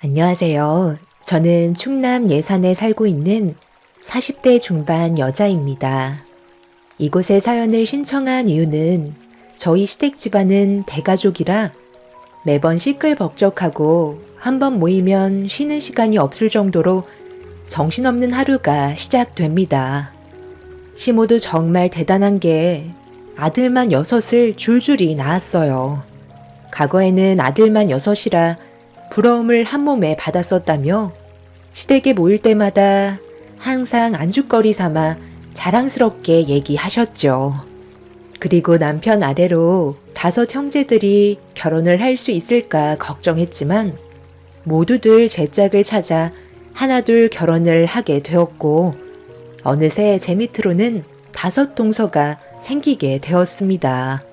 안녕하세요. 저는 충남 예산에 살고 있는 40대 중반 여자입니다. 이곳에 사연을 신청한 이유는 저희 시댁 집안은 대가족이라 매번 시끌벅적하고 한번 모이면 쉬는 시간이 없을 정도로 정신없는 하루가 시작됩니다. 시모도 정말 대단한 게 아들만 6을 줄줄이 낳았어요. 과거에는 아들만 6이라 부러움을 한 몸에 받았었다며 시댁에 모일 때마다 항상 안주거리 삼아 자랑스럽게 얘기하셨죠. 그리고 남편 아래로 5 형제들이 결혼을 할 수 있을까 걱정했지만 모두들 제 짝을 찾아 하나둘 결혼을 하게 되었고 어느새 제 밑으로는 5 동서가 생기게 되었습니다.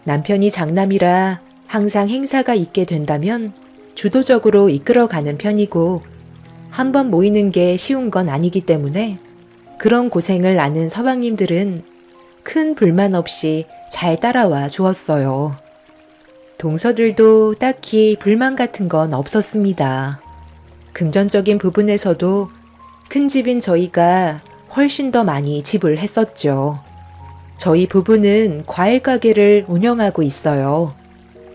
남편이 장남이라 항상 행사가 있게 된다면 주도적으로 이끌어가는 편이고 한번 모이는 게 쉬운 건 아니기 때문에 그런 고생을 아는 서방님들은 큰 불만 없이 잘 따라와 주었어요. 동서들도 딱히 불만 같은 건 없었습니다. 금전적인 부분에서도 큰 집인 저희가 훨씬 더 많이 지불했었죠. 저희 부부는 과일 가게를 운영하고 있어요.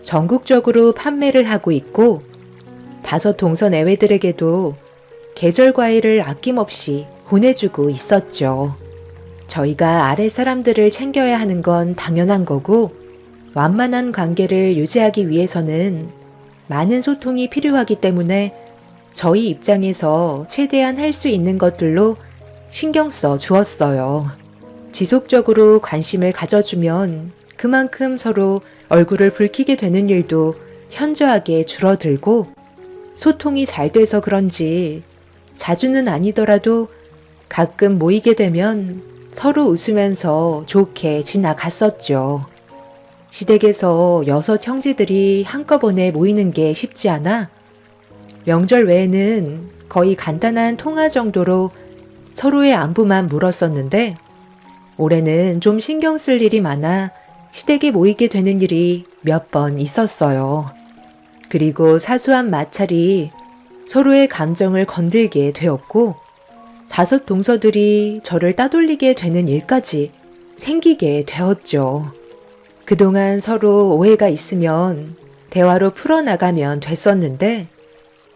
전국적으로 판매를 하고 있고 5 동서 내외들에게도 계절 과일을 아낌없이 보내주고 있었죠. 저희가 아래 사람들을 챙겨야 하는 건 당연한 거고 완만한 관계를 유지하기 위해서는 많은 소통이 필요하기 때문에 저희 입장에서 최대한 할 수 있는 것들로 신경 써 주었어요. 지속적으로 관심을 가져주면 그만큼 서로 얼굴을 붉히게 되는 일도 현저하게 줄어들고 소통이 잘 돼서 그런지 자주는 아니더라도 가끔 모이게 되면 서로 웃으면서 좋게 지나갔었죠. 시댁에서 6 형제들이 한꺼번에 모이는 게 쉽지 않아 명절 외에는 거의 간단한 통화 정도로 서로의 안부만 물었었는데 올해는 좀 신경 쓸 일이 많아 시댁에 모이게 되는 일이 몇 번 있었어요. 그리고 사소한 마찰이 서로의 감정을 건들게 되었고 5 동서들이 저를 따돌리게 되는 일까지 생기게 되었죠. 그동안 서로 오해가 있으면 대화로 풀어나가면 됐었는데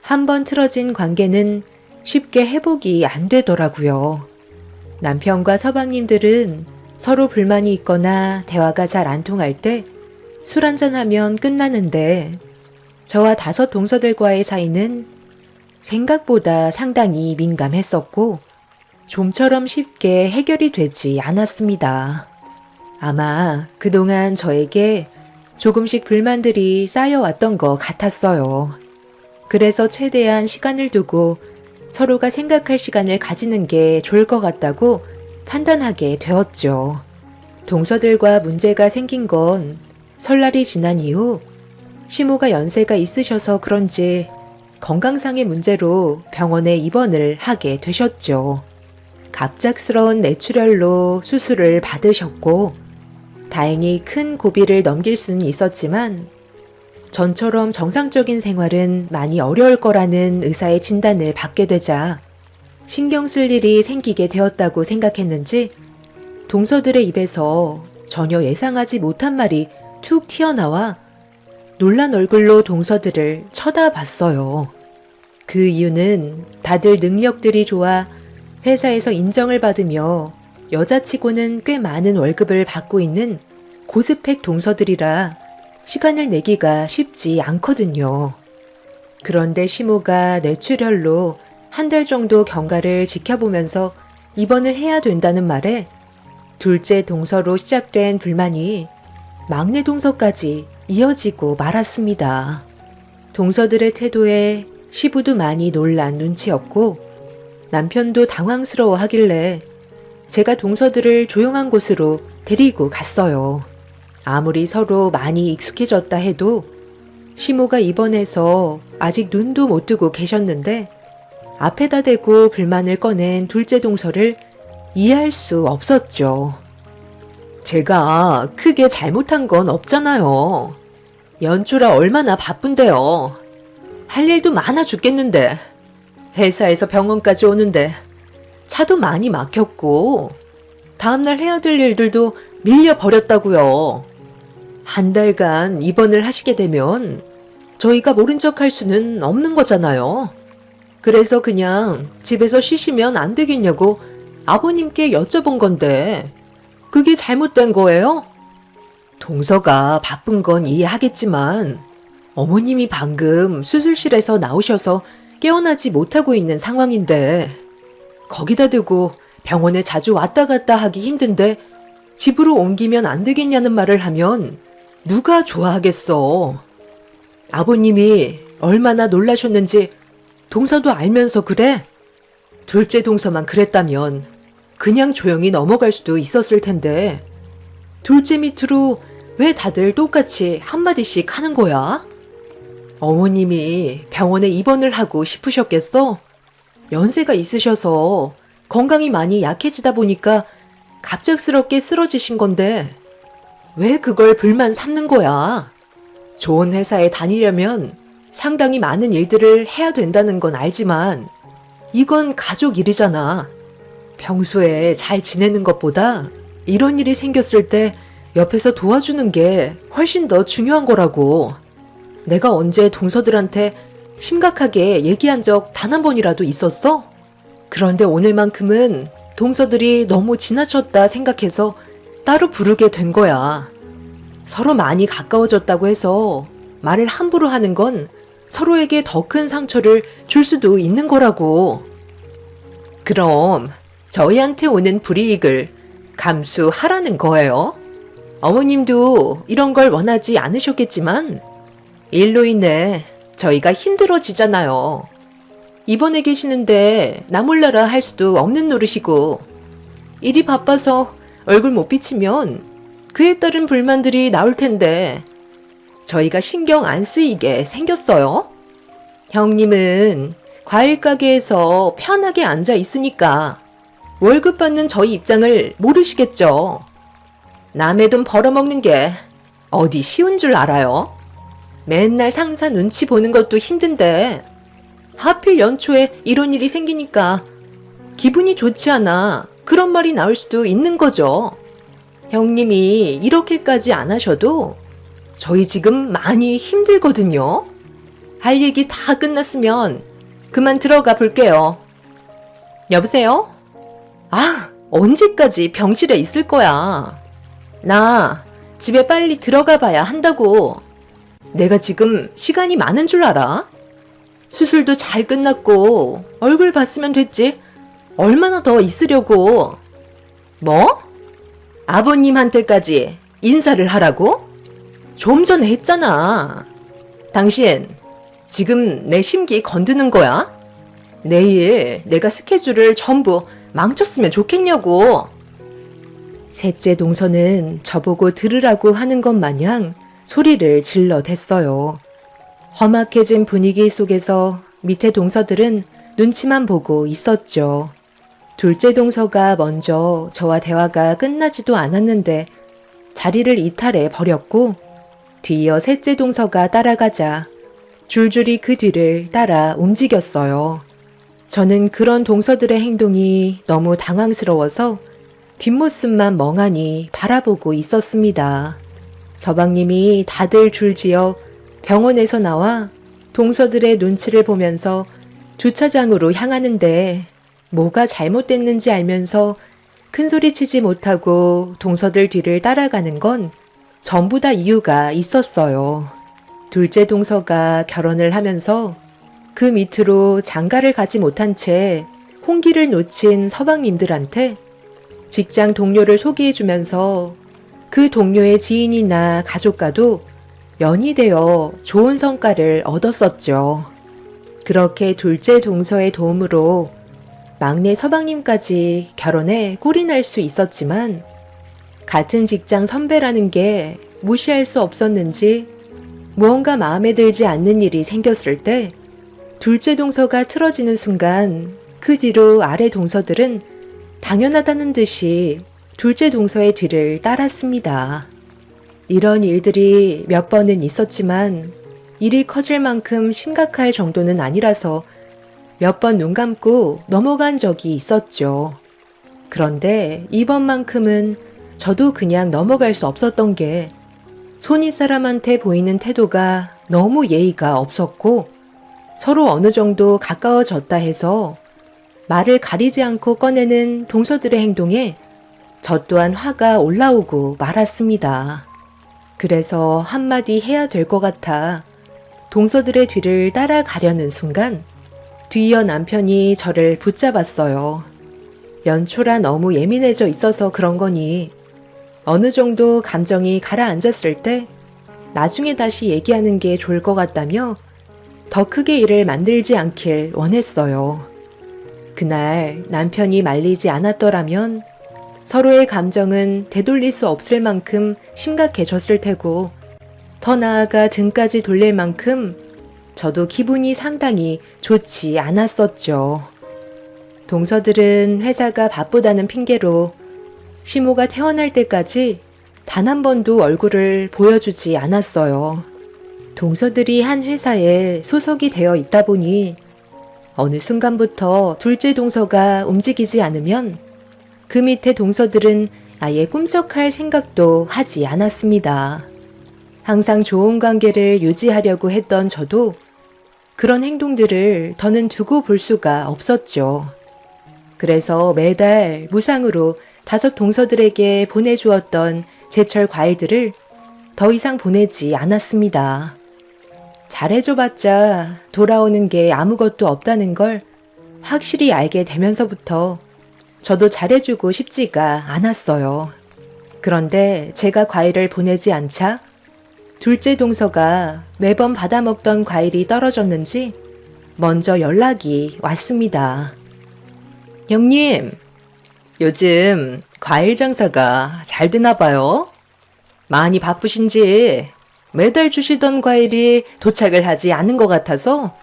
한번 틀어진 관계는 쉽게 회복이 안 되더라고요. 남편과 서방님들은 서로 불만이 있거나 대화가 잘 안 통할 때 술 한잔하면 끝나는데 저와 5 동서들과의 사이는 생각보다 상당히 민감했었고 좀처럼 쉽게 해결이 되지 않았습니다. 아마 그동안 저에게 조금씩 불만들이 쌓여왔던 것 같았어요. 그래서 최대한 시간을 두고 서로가 생각할 시간을 가지는 게 좋을 것 같다고 판단하게 되었죠. 동서들과 문제가 생긴 건 설날이 지난 이후 시모가 연세가 있으셔서 그런지 건강상의 문제로 병원에 입원을 하게 되셨죠. 갑작스러운 뇌출혈로 수술을 받으셨고 다행히 큰 고비를 넘길 수는 있었지만 전처럼 정상적인 생활은 많이 어려울 거라는 의사의 진단을 받게 되자 신경 쓸 일이 생기게 되었다고 생각했는지 동서들의 입에서 전혀 예상하지 못한 말이 툭 튀어나와 놀란 얼굴로 동서들을 쳐다봤어요. 그 이유는 다들 능력들이 좋아 회사에서 인정을 받으며 여자치고는 꽤 많은 월급을 받고 있는 고스펙 동서들이라 시간을 내기가 쉽지 않거든요. 그런데 시모가 뇌출혈로 1달 정도 경과를 지켜보면서 입원을 해야 된다는 말에 둘째 동서로 시작된 불만이 막내 동서까지 이어지고 말았습니다. 동서들의 태도에 시부도 많이 놀란 눈치였고 남편도 당황스러워 하길래 제가 동서들을 조용한 곳으로 데리고 갔어요. 아무리 서로 많이 익숙해졌다 해도 시모가 입원해서 아직 눈도 못 뜨고 계셨는데 앞에다 대고 불만을 꺼낸 둘째 동서를 이해할 수 없었죠. 제가 크게 잘못한 건 없잖아요. 연초라 얼마나 바쁜데요. 할 일도 많아 죽겠는데 회사에서 병원까지 오는데 차도 많이 막혔고 다음날 해야 될 일들도 밀려버렸다고요. 한 달간 입원을 하시게 되면 저희가 모른 척 할 수는 없는 거잖아요. 그래서 그냥 집에서 쉬시면 안 되겠냐고 아버님께 여쭤본 건데 그게 잘못된 거예요? 동서가 바쁜 건 이해하겠지만 어머님이 방금 수술실에서 나오셔서 깨어나지 못하고 있는 상황인데 거기다 대고 병원에 자주 왔다 갔다 하기 힘든데 집으로 옮기면 안 되겠냐는 말을 하면 누가 좋아하겠어. 아버님이 얼마나 놀라셨는지 동서도 알면서 그래? 둘째 동서만 그랬다면 그냥 조용히 넘어갈 수도 있었을 텐데 둘째 밑으로 왜 다들 똑같이 한마디씩 하는 거야? 어머님이 병원에 입원을 하고 싶으셨겠어? 연세가 있으셔서 건강이 많이 약해지다 보니까 갑작스럽게 쓰러지신 건데 왜 그걸 불만 삼는 거야? 좋은 회사에 다니려면 상당히 많은 일들을 해야 된다는 건 알지만 이건 가족 일이잖아. 평소에 잘 지내는 것보다 이런 일이 생겼을 때 옆에서 도와주는 게 훨씬 더 중요한 거라고. 내가 언제 동서들한테 심각하게 얘기한 적 단 한 번이라도 있었어? 그런데 오늘만큼은 동서들이 너무 지나쳤다 생각해서 따로 부르게 된 거야. 서로 많이 가까워졌다고 해서 말을 함부로 하는 건 서로에게 더 큰 상처를 줄 수도 있는 거라고. 그럼 저희한테 오는 불이익을 감수하라는 거예요? 어머님도 이런 걸 원하지 않으셨겠지만 일로 인해 저희가 힘들어지잖아요. 입원해 계시는데 나 몰라라 할 수도 없는 노릇이고 일이 바빠서 얼굴 못 비치면 그에 따른 불만들이 나올 텐데 저희가 신경 안 쓰이게 생겼어요. 형님은 과일 가게에서 편하게 앉아 있으니까 월급 받는 저희 입장을 모르시겠죠. 남의 돈 벌어먹는 게 어디 쉬운 줄 알아요? 맨날 상사 눈치 보는 것도 힘든데 하필 연초에 이런 일이 생기니까 기분이 좋지 않아 그런 말이 나올 수도 있는 거죠. 형님이 이렇게까지 안 하셔도 저희 지금 많이 힘들거든요. 할 얘기 다 끝났으면 그만 들어가 볼게요. 여보세요? 아, 언제까지 병실에 있을 거야? 나 집에 빨리 들어가 봐야 한다고. 내가 지금 시간이 많은 줄 알아? 수술도 잘 끝났고 얼굴 봤으면 됐지. 얼마나 더 있으려고. 뭐? 아버님한테까지 인사를 하라고? 좀 전에 했잖아. 당신 지금 내 심기 건드는 거야? 내일 내가 스케줄을 전부 망쳤으면 좋겠냐고. 셋째 동서는 저보고 들으라고 하는 것 마냥 소리를 질러댔어요. 험악해진 분위기 속에서 밑에 동서들은 눈치만 보고 있었죠. 둘째 동서가 먼저 저와 대화가 끝나지도 않았는데 자리를 이탈해 버렸고 뒤이어 셋째 동서가 따라가자 줄줄이 그 뒤를 따라 움직였어요. 저는 그런 동서들의 행동이 너무 당황스러워서 뒷모습만 멍하니 바라보고 있었습니다. 서방님이 다들 줄지어 병원에서 나와 동서들의 눈치를 보면서 주차장으로 향하는데 뭐가 잘못됐는지 알면서 큰 소리 치지 못하고 동서들 뒤를 따라가는 건 전부 다 이유가 있었어요. 둘째 동서가 결혼을 하면서 그 밑으로 장가를 가지 못한 채 홍기를 놓친 서방님들한테 직장 동료를 소개해주면서 그 동료의 지인이나 가족과도 연이 되어 좋은 성과를 얻었었죠. 그렇게 둘째 동서의 도움으로 막내 서방님까지 결혼에 꼴이 날 수 있었지만 같은 직장 선배라는 게 무시할 수 없었는지 무언가 마음에 들지 않는 일이 생겼을 때 둘째 동서가 틀어지는 순간 그 뒤로 아래 동서들은 당연하다는 듯이 둘째 동서의 뒤를 따랐습니다. 이런 일들이 몇 번은 있었지만 일이 커질 만큼 심각할 정도는 아니라서 몇 번 눈 감고 넘어간 적이 있었죠. 그런데 이번만큼은 저도 그냥 넘어갈 수 없었던 게 손윗 사람한테 보이는 태도가 너무 예의가 없었고 서로 어느 정도 가까워졌다 해서 말을 가리지 않고 꺼내는 동서들의 행동에 저 또한 화가 올라오고 말았습니다. 그래서 한마디 해야 될 것 같아 동서들의 뒤를 따라가려는 순간 뒤이어 남편이 저를 붙잡았어요. 연초라 너무 예민해져 있어서 그런 거니 어느 정도 감정이 가라앉았을 때 나중에 다시 얘기하는 게 좋을 것 같다며 더 크게 일을 만들지 않길 원했어요. 그날 남편이 말리지 않았더라면 서로의 감정은 되돌릴 수 없을 만큼 심각해졌을 테고 더 나아가 등까지 돌릴 만큼 저도 기분이 상당히 좋지 않았었죠. 동서들은 회사가 바쁘다는 핑계로 시모가 태어날 때까지 단 한 번도 얼굴을 보여주지 않았어요. 동서들이 한 회사에 소속이 되어 있다 보니 어느 순간부터 둘째 동서가 움직이지 않으면 그 밑에 동서들은 아예 꿈쩍할 생각도 하지 않았습니다. 항상 좋은 관계를 유지하려고 했던 저도 그런 행동들을 더는 두고 볼 수가 없었죠. 그래서 매달 무상으로 5 동서들에게 보내주었던 제철 과일들을 더 이상 보내지 않았습니다. 잘해줘봤자 돌아오는 게 아무것도 없다는 걸 확실히 알게 되면서부터 저도 잘해주고 싶지가 않았어요. 그런데 제가 과일을 보내지 않자 둘째 동서가 매번 받아먹던 과일이 떨어졌는지 먼저 연락이 왔습니다. 형님, 요즘 과일 장사가 잘 되나 봐요? 많이 바쁘신지 매달 주시던 과일이 도착을 하지 않은 것 같아서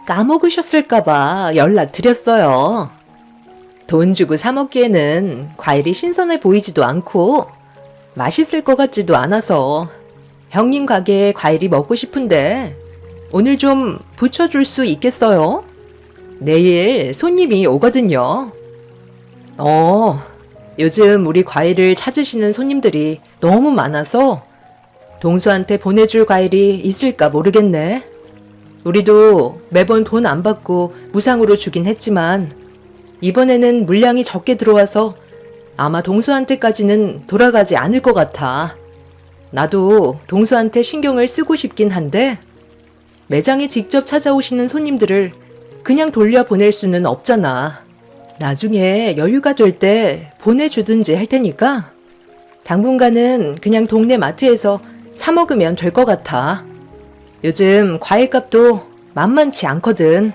까먹으셨을까봐 연락드렸어요. 돈 주고 사 먹기에는 과일이 신선해 보이지도 않고 맛있을 것 같지도 않아서 형님 가게에 과일이 먹고 싶은데 오늘 좀 붙여줄 수 있겠어요? 내일 손님이 오거든요. 요즘 우리 과일을 찾으시는 손님들이 너무 많아서 동서한테 보내줄 과일이 있을까 모르겠네. 우리도 매번 돈 안 받고 무상으로 주긴 했지만 이번에는 물량이 적게 들어와서 아마 동서한테까지는 돌아가지 않을 것 같아. 나도 동서한테 신경을 쓰고 싶긴 한데 매장에 직접 찾아오시는 손님들을 그냥 돌려보낼 수는 없잖아. 나중에 여유가 될 때 보내주든지 할 테니까 당분간은 그냥 동네 마트에서 사 먹으면 될 것 같아. 요즘 과일값도 만만치 않거든.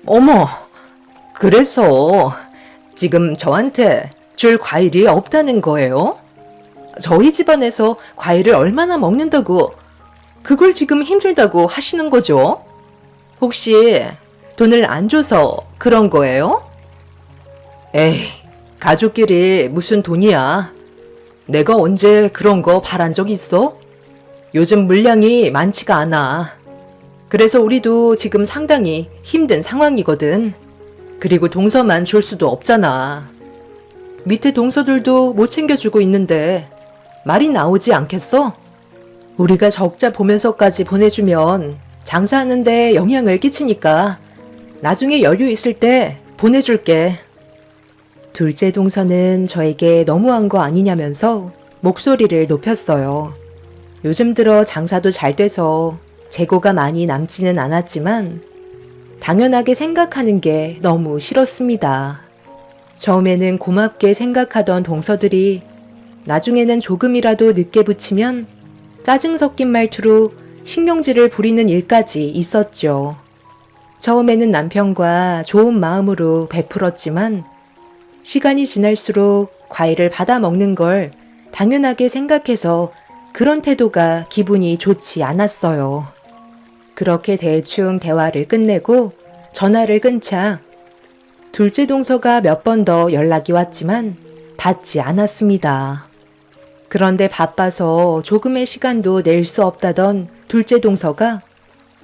어머, 그래서 지금 저한테 줄 과일이 없다는 거예요? 저희 집안에서 과일을 얼마나 먹는다고 그걸 지금 힘들다고 하시는 거죠? 혹시 돈을 안 줘서 그런 거예요? 에이, 가족끼리 무슨 돈이야. 내가 언제 그런 거 바란 적 있어? 요즘 물량이 많지가 않아. 그래서 우리도 지금 상당히 힘든 상황이거든. 그리고 동서만 줄 수도 없잖아. 밑에 동서들도 못 챙겨주고 있는데 말이 나오지 않겠어? 우리가 적자 보면서까지 보내주면 장사하는데 영향을 끼치니까 나중에 여유 있을 때 보내줄게. 둘째 동서는 저에게 너무한 거 아니냐면서 목소리를 높였어요. 요즘 들어 장사도 잘 돼서 재고가 많이 남지는 않았지만 당연하게 생각하는 게 너무 싫었습니다. 처음에는 고맙게 생각하던 동서들이 나중에는 조금이라도 늦게 붙이면 짜증 섞인 말투로 신경질을 부리는 일까지 있었죠. 처음에는 남편과 좋은 마음으로 베풀었지만 시간이 지날수록 과일을 받아 먹는 걸 당연하게 생각해서 그런 태도가 기분이 좋지 않았어요. 그렇게 대충 대화를 끝내고 전화를 끊자 둘째 동서가 몇 번 더 연락이 왔지만 받지 않았습니다. 그런데 바빠서 조금의 시간도 낼 수 없다던 둘째 동서가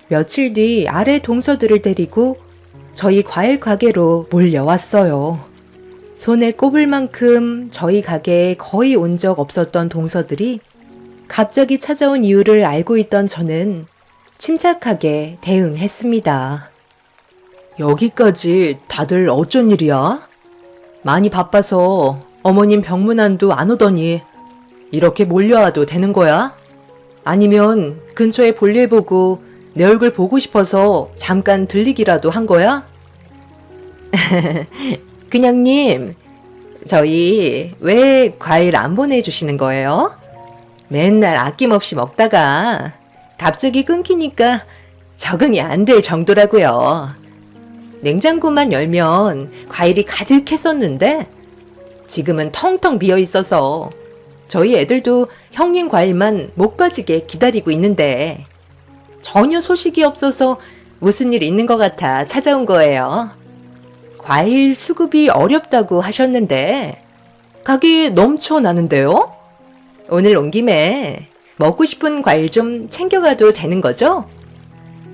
며칠 뒤 아래 동서들을 데리고 저희 과일 가게로 몰려왔어요. 손에 꼽을 만큼 저희 가게에 거의 온 적 없었던 동서들이 갑자기 찾아온 이유를 알고 있던 저는 침착하게 대응했습니다. 여기까지 다들 어쩐 일이야? 많이 바빠서 어머님 병문안도 안 오더니 이렇게 몰려와도 되는 거야? 아니면 근처에 볼일 보고 내 얼굴 보고 싶어서 잠깐 들리기라도 한 거야? 그냥님, 저희 왜 과일 안 보내주시는 거예요? 맨날 아낌없이 먹다가 갑자기 끊기니까 적응이 안 될 정도라고요. 냉장고만 열면 과일이 가득했었는데 지금은 텅텅 비어 있어서 저희 애들도 형님 과일만 목 빠지게 기다리고 있는데 전혀 소식이 없어서 무슨 일 있는 것 같아 찾아온 거예요. 과일 수급이 어렵다고 하셨는데 가게 넘쳐나는데요? 오늘 온 김에 먹고 싶은 과일 좀 챙겨가도 되는 거죠?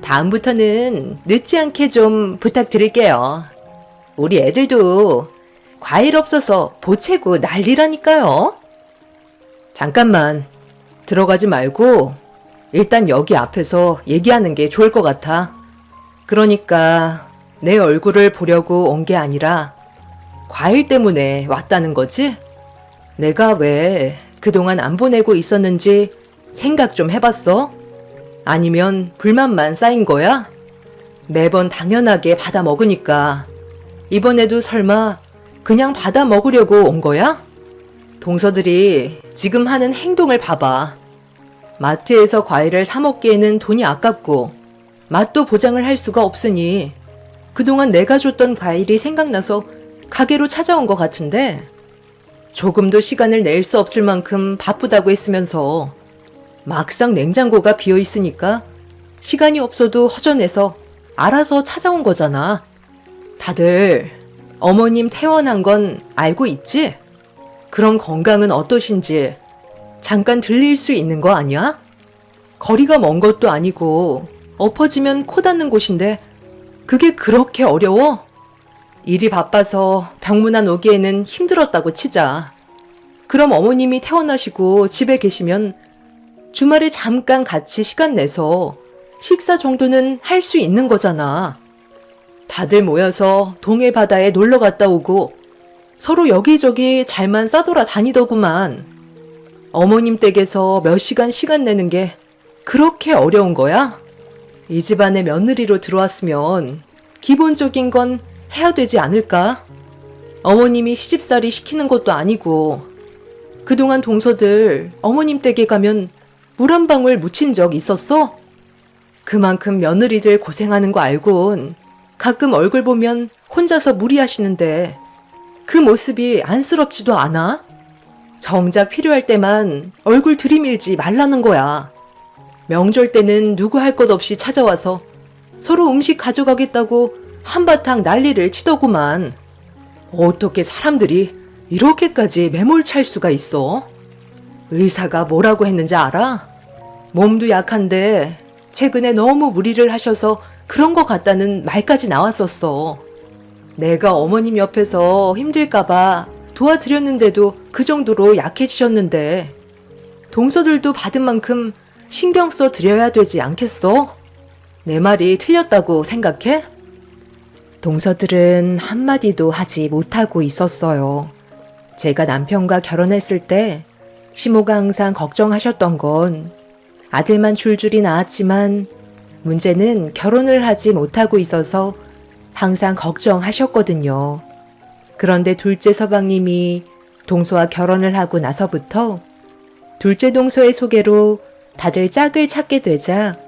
다음부터는 늦지 않게 좀 부탁드릴게요. 우리 애들도 과일 없어서 보채고 난리라니까요. 잠깐만, 들어가지 말고 일단 여기 앞에서 얘기하는 게 좋을 것 같아. 그러니까 내 얼굴을 보려고 온 게 아니라 과일 때문에 왔다는 거지? 내가 왜 그동안 안 보내고 있었는지 생각 좀 해봤어? 아니면 불만만 쌓인 거야? 매번 당연하게 받아 먹으니까 이번에도 설마 그냥 받아 먹으려고 온 거야? 동서들이 지금 하는 행동을 봐봐. 마트에서 과일을 사 먹기에는 돈이 아깝고 맛도 보장을 할 수가 없으니 그동안 내가 줬던 과일이 생각나서 가게로 찾아온 것 같은데 조금도 시간을 낼 수 없을 만큼 바쁘다고 했으면서 막상 냉장고가 비어 있으니까 시간이 없어도 허전해서 알아서 찾아온 거잖아. 다들 어머님 퇴원한 건 알고 있지? 그럼 건강은 어떠신지 잠깐 들릴 수 있는 거 아니야? 거리가 먼 것도 아니고 엎어지면 코 닿는 곳인데 그게 그렇게 어려워? 일이 바빠서 병문안 오기에는 힘들었다고 치자. 그럼 어머님이 퇴원하시고 집에 계시면 주말에 잠깐 같이 시간 내서 식사 정도는 할 수 있는 거잖아. 다들 모여서 동해 바다에 놀러 갔다 오고 서로 여기저기 잘만 싸돌아 다니더구만. 어머님 댁에서 몇 시간 내는 게 그렇게 어려운 거야? 이 집안의 며느리로 들어왔으면 기본적인 건 해야 되지 않을까? 어머님이 시집살이 시키는 것도 아니고 그동안 동서들 어머님 댁에 가면 물 한 방울 묻힌 적 있었어? 그만큼 며느리들 고생하는 거 알곤 가끔 얼굴 보면 혼자서 무리하시는데 그 모습이 안쓰럽지도 않아? 정작 필요할 때만 얼굴 들이밀지 말라는 거야. 명절 때는 누구 할 것 없이 찾아와서 서로 음식 가져가겠다고 한바탕 난리를 치더구만. 어떻게 사람들이 이렇게까지 매몰찰 수가 있어? 의사가 뭐라고 했는지 알아? 몸도 약한데 최근에 너무 무리를 하셔서 그런 것 같다는 말까지 나왔었어. 내가 어머님 옆에서 힘들까봐 도와드렸는데도 그 정도로 약해지셨는데 동서들도 받은 만큼 신경 써 드려야 되지 않겠어? 내 말이 틀렸다고 생각해? 동서들은 한마디도 하지 못하고 있었어요. 제가 남편과 결혼했을 때 시모가 항상 걱정하셨던 건 아들만 줄줄이 낳았지만 문제는 결혼을 하지 못하고 있어서 항상 걱정하셨거든요. 그런데 둘째 서방님이 동서와 결혼을 하고 나서부터 둘째 동서의 소개로 다들 짝을 찾게 되자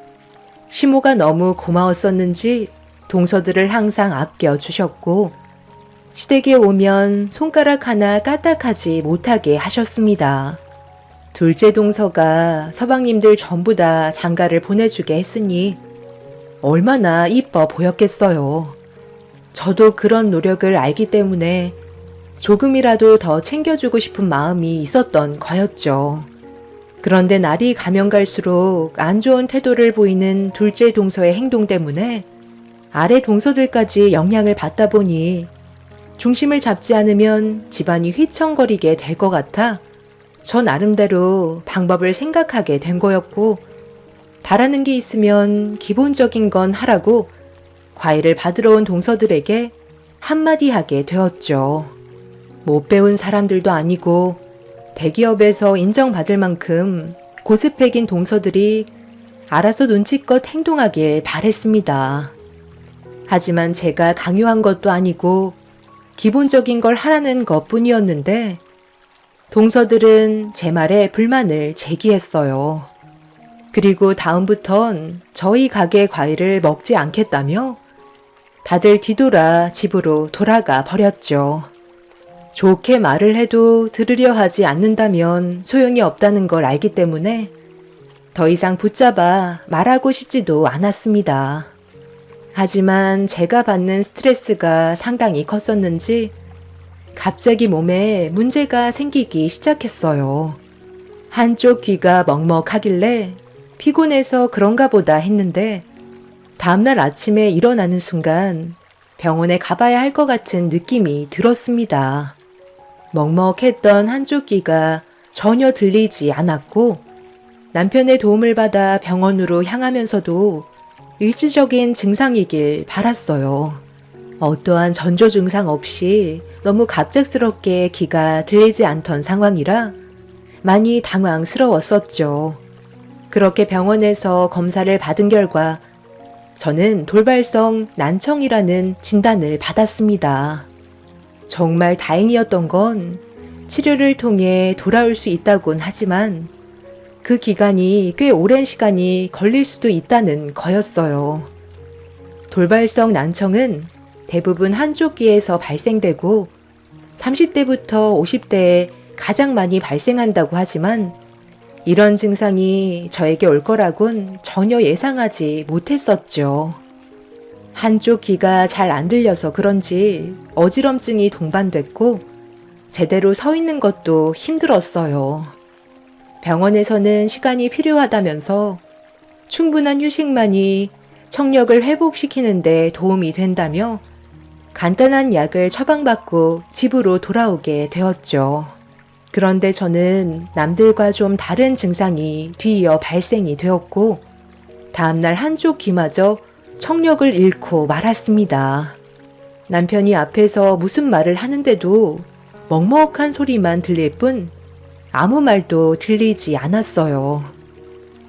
시모가 너무 고마웠었는지 동서들을 항상 아껴주셨고 시댁에 오면 손가락 하나 까딱하지 못하게 하셨습니다. 둘째 동서가 서방님들 전부 다 장가를 보내주게 했으니 얼마나 이뻐 보였겠어요. 저도 그런 노력을 알기 때문에 조금이라도 더 챙겨주고 싶은 마음이 있었던 거였죠. 그런데 날이 가면 갈수록 안 좋은 태도를 보이는 둘째 동서의 행동 때문에 아래 동서들까지 영향을 받다 보니 중심을 잡지 않으면 집안이 휘청거리게 될 것 같아 저 나름대로 방법을 생각하게 된 거였고, 바라는 게 있으면 기본적인 건 하라고 과외를 받으러 온 동서들에게 한마디 하게 되었죠. 못 배운 사람들도 아니고 대기업에서 인정받을 만큼 고스펙인 동서들이 알아서 눈치껏 행동하길 바랬습니다. 하지만 제가 강요한 것도 아니고 기본적인 걸 하라는 것뿐이었는데 동서들은 제 말에 불만을 제기했어요. 그리고 다음부턴 저희 가게 과일을 먹지 않겠다며 다들 뒤돌아 집으로 돌아가 버렸죠. 좋게 말을 해도 들으려 하지 않는다면 소용이 없다는 걸 알기 때문에 더 이상 붙잡아 말하고 싶지도 않았습니다. 하지만 제가 받는 스트레스가 상당히 컸었는지 갑자기 몸에 문제가 생기기 시작했어요. 한쪽 귀가 먹먹하길래 피곤해서 그런가 보다 했는데 다음날 아침에 일어나는 순간 병원에 가봐야 할 것 같은 느낌이 들었습니다. 먹먹했던 한쪽 귀가 전혀 들리지 않았고 남편의 도움을 받아 병원으로 향하면서도 일시적인 증상이길 바랐어요. 어떠한 전조 증상 없이 너무 갑작스럽게 귀가 들리지 않던 상황이라 많이 당황스러웠었죠. 그렇게 병원에서 검사를 받은 결과 저는 돌발성 난청이라는 진단을 받았습니다. 정말 다행이었던 건 치료를 통해 돌아올 수 있다곤 하지만 그 기간이 꽤 오랜 시간이 걸릴 수도 있다는 거였어요. 돌발성 난청은 대부분 한쪽 귀에서 발생되고 30대부터 50대에 가장 많이 발생한다고 하지만 이런 증상이 저에게 올 거라곤 전혀 예상하지 못했었죠. 한쪽 귀가 잘 안 들려서 그런지 어지럼증이 동반됐고 제대로 서 있는 것도 힘들었어요. 병원에서는 시간이 필요하다면서 충분한 휴식만이 청력을 회복시키는 데 도움이 된다며 간단한 약을 처방받고 집으로 돌아오게 되었죠. 그런데 저는 남들과 좀 다른 증상이 뒤이어 발생이 되었고 다음날 한쪽 귀마저 청력을 잃고 말았습니다. 남편이 앞에서 무슨 말을 하는데도 먹먹한 소리만 들릴 뿐 아무 말도 들리지 않았어요.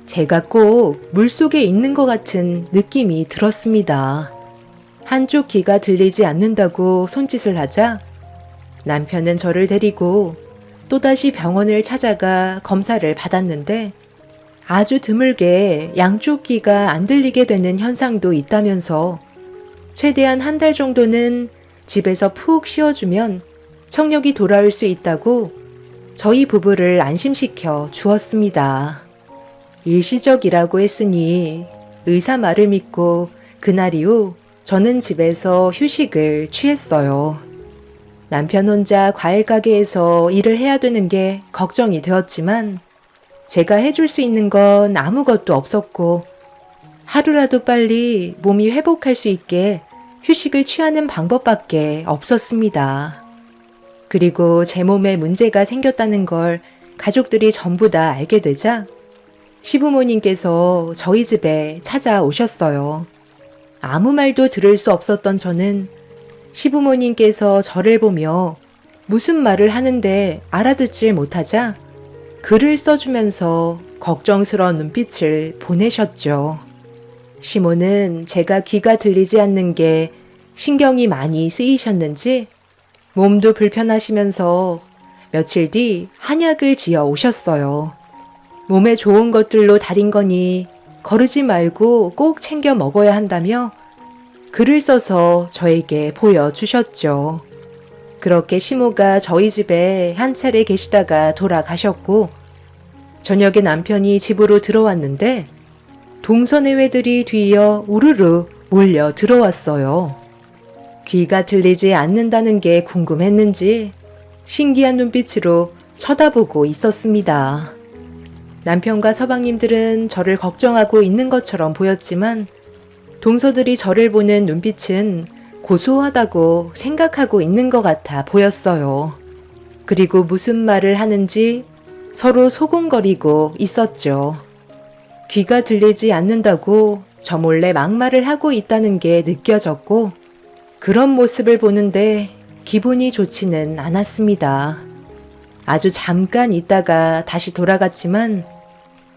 제가 꼭 물속에 있는 것 같은 느낌이 들었습니다. 한쪽 귀가 들리지 않는다고 손짓을 하자 남편은 저를 데리고 또다시 병원을 찾아가 검사를 받았는데 아주 드물게 양쪽 귀가 안 들리게 되는 현상도 있다면서 최대한 한 달 정도는 집에서 푹 쉬어주면 청력이 돌아올 수 있다고 저희 부부를 안심시켜 주었습니다. 일시적이라고 했으니 의사 말을 믿고 그날 이후 저는 집에서 휴식을 취했어요. 남편 혼자 과일 가게에서 일을 해야 되는 게 걱정이 되었지만 제가 해줄 수 있는 건 아무것도 없었고 하루라도 빨리 몸이 회복할 수 있게 휴식을 취하는 방법밖에 없었습니다. 그리고 제 몸에 문제가 생겼다는 걸 가족들이 전부 다 알게 되자 시부모님께서 저희 집에 찾아오셨어요. 아무 말도 들을 수 없었던 저는 시부모님께서 저를 보며 무슨 말을 하는데 알아듣질 못하자 글을 써주면서 걱정스러운 눈빛을 보내셨죠. 시모는 제가 귀가 들리지 않는 게 신경이 많이 쓰이셨는지 몸도 불편하시면서 며칠 뒤 한약을 지어 오셨어요. 몸에 좋은 것들로 달인 거니 거르지 말고 꼭 챙겨 먹어야 한다며 글을 써서 저에게 보여주셨죠. 그렇게 시모가 저희 집에 한 차례 계시다가 돌아가셨고 저녁에 남편이 집으로 들어왔는데 동서내외들이 뒤이어 우르르 몰려 들어왔어요. 귀가 들리지 않는다는 게 궁금했는지 신기한 눈빛으로 쳐다보고 있었습니다. 남편과 서방님들은 저를 걱정하고 있는 것처럼 보였지만 동서들이 저를 보는 눈빛은 고소하다고 생각하고 있는 것 같아 보였어요. 그리고 무슨 말을 하는지 서로 소곤거리고 있었죠. 귀가 들리지 않는다고 저 몰래 막말을 하고 있다는 게 느껴졌고 그런 모습을 보는데 기분이 좋지는 않았습니다. 아주 잠깐 있다가 다시 돌아갔지만